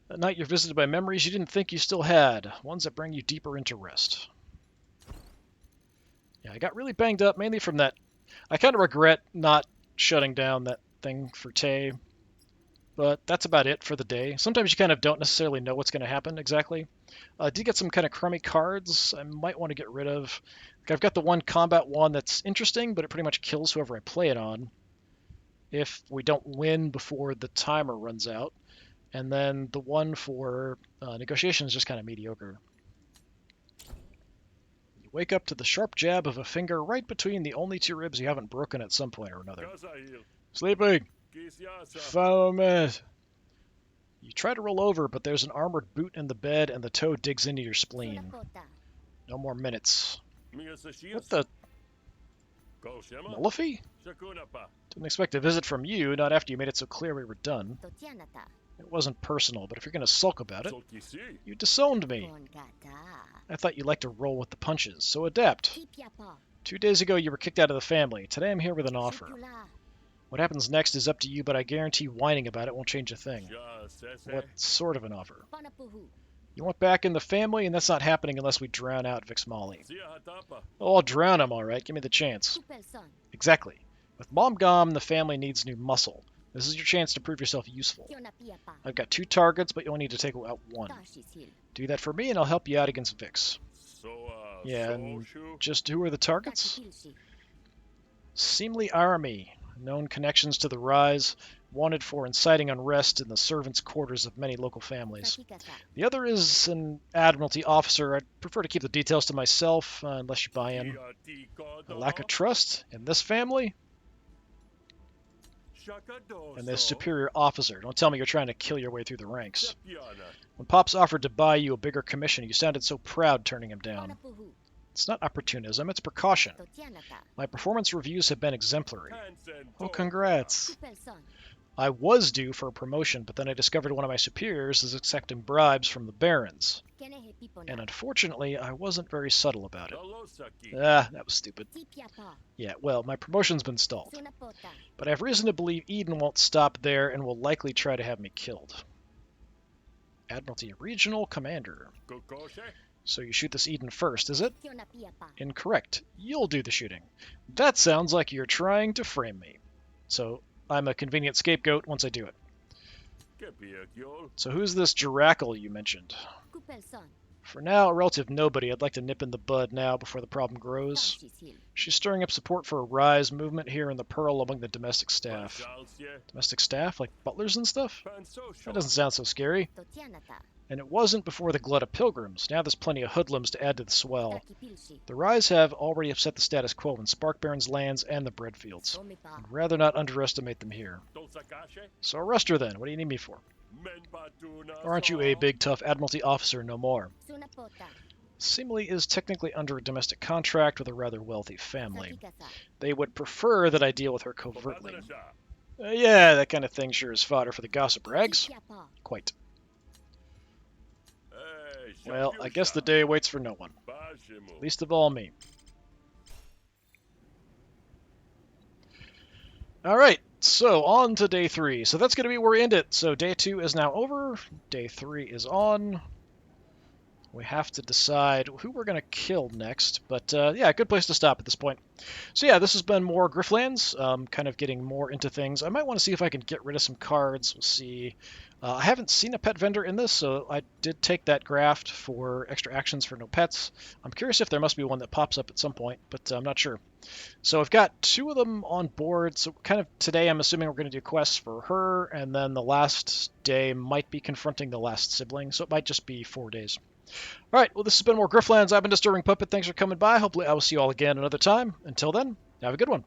At night you're visited by memories you didn't think you still had, ones that bring you deeper into rest. Yeah, I got really banged up, mainly from that. I kind of regret not shutting down that thing for Tay, but that's about it for the day. Sometimes you kind of don't necessarily know what's going to happen exactly. I did get some kind of crummy cards I might want to get rid of. Like I've got the one combat one that's interesting, but it pretty much kills whoever I play it on if we don't win before the timer runs out. And then the one for negotiation is just kind of mediocre. You wake up to the sharp jab of a finger right between the only 2 ribs you haven't broken at some point or another. Sleeping! Follow me! You try to roll over, but there's an armored boot in the bed and the toe digs into your spleen. No more minutes. What the... Malefi? Didn't expect a visit from you, not after you made it so clear we were done. It wasn't personal, but if you're going to sulk about it, you disowned me. I thought you liked to roll with the punches, so adapt. 2 days ago you were kicked out of the family. Today I'm here with an offer. What happens next is up to you, but I guarantee whining about it won't change a thing. What sort of an offer? You want back in the family, and that's not happening unless we drown out Vixmali. Oh, I'll drown him, all right. Give me the chance. Exactly. With Mom gone, the family needs new muscle. This is your chance to prove yourself useful. I've got 2 targets, but you'll need to take out 1. Do that for me, and I'll help you out against Vix. Yeah, and just who are the targets? Seemly Army. Known connections to the Rise. Wanted for inciting unrest in the servants' quarters of many local families. The other is an Admiralty officer. I'd prefer to keep the details to myself, unless you buy in. A lack of trust in this family? And this superior officer. Don't tell me you're trying to kill your way through the ranks. When Pops offered to buy you a bigger commission, you sounded so proud turning him down. It's not opportunism, it's precaution. My performance reviews have been exemplary. Oh, congrats. I was due for a promotion, but then I discovered one of my superiors is accepting bribes from the barons. And unfortunately, I wasn't very subtle about it. Ah, that was stupid. Yeah, well, my promotion's been stalled. But I have reason to believe Eden won't stop there and will likely try to have me killed. Admiralty Regional Commander. So you shoot this Eden first, is it? Incorrect. You'll do the shooting. That sounds like you're trying to frame me. So I'm a convenient scapegoat once I do it. So who's this Jirackle you mentioned? For now, a relative nobody. I'd like to nip in the bud now before the problem grows. She's stirring up support for a rise movement here in the Pearl among the domestic staff. Domestic staff? Like butlers and stuff? That doesn't sound so scary. And it wasn't before the glut of pilgrims. Now there's plenty of hoodlums to add to the swell. The Rise have already upset the status quo in Sparkbaron's lands and the breadfields. I'd rather not underestimate them here. So arrest her then. What do you need me for? Or aren't you a big, tough Admiralty officer no more? Simile is technically under a domestic contract with a rather wealthy family. They would prefer that I deal with her covertly. Yeah, that kind of thing sure is fodder for the gossip rags. Quite. Well, I guess the day waits for no one. Least of all me. Alright, so on to day 3. So that's going to be where we end it. So day 2 is now over. Day 3 is on. We have to decide who we're going to kill next. But yeah, good place to stop at this point. So yeah, this has been more Griftlands. Kind of getting more into things. I might want to see if I can get rid of some cards. We'll see. I haven't seen a pet vendor in this, so I did take that graft for extra actions for no pets. I'm curious if there must be one that pops up at some point, but I'm not sure. So I've got 2 of them on board. So kind of today I'm assuming we're going to do quests for her, and then the last day might be confronting the last sibling, so it might just be 4 days. All right, well, this has been more Griftlands. I've been Disturbing Puppet. Thanks for coming by. Hopefully I will see you all again another time. Until then, have a good one.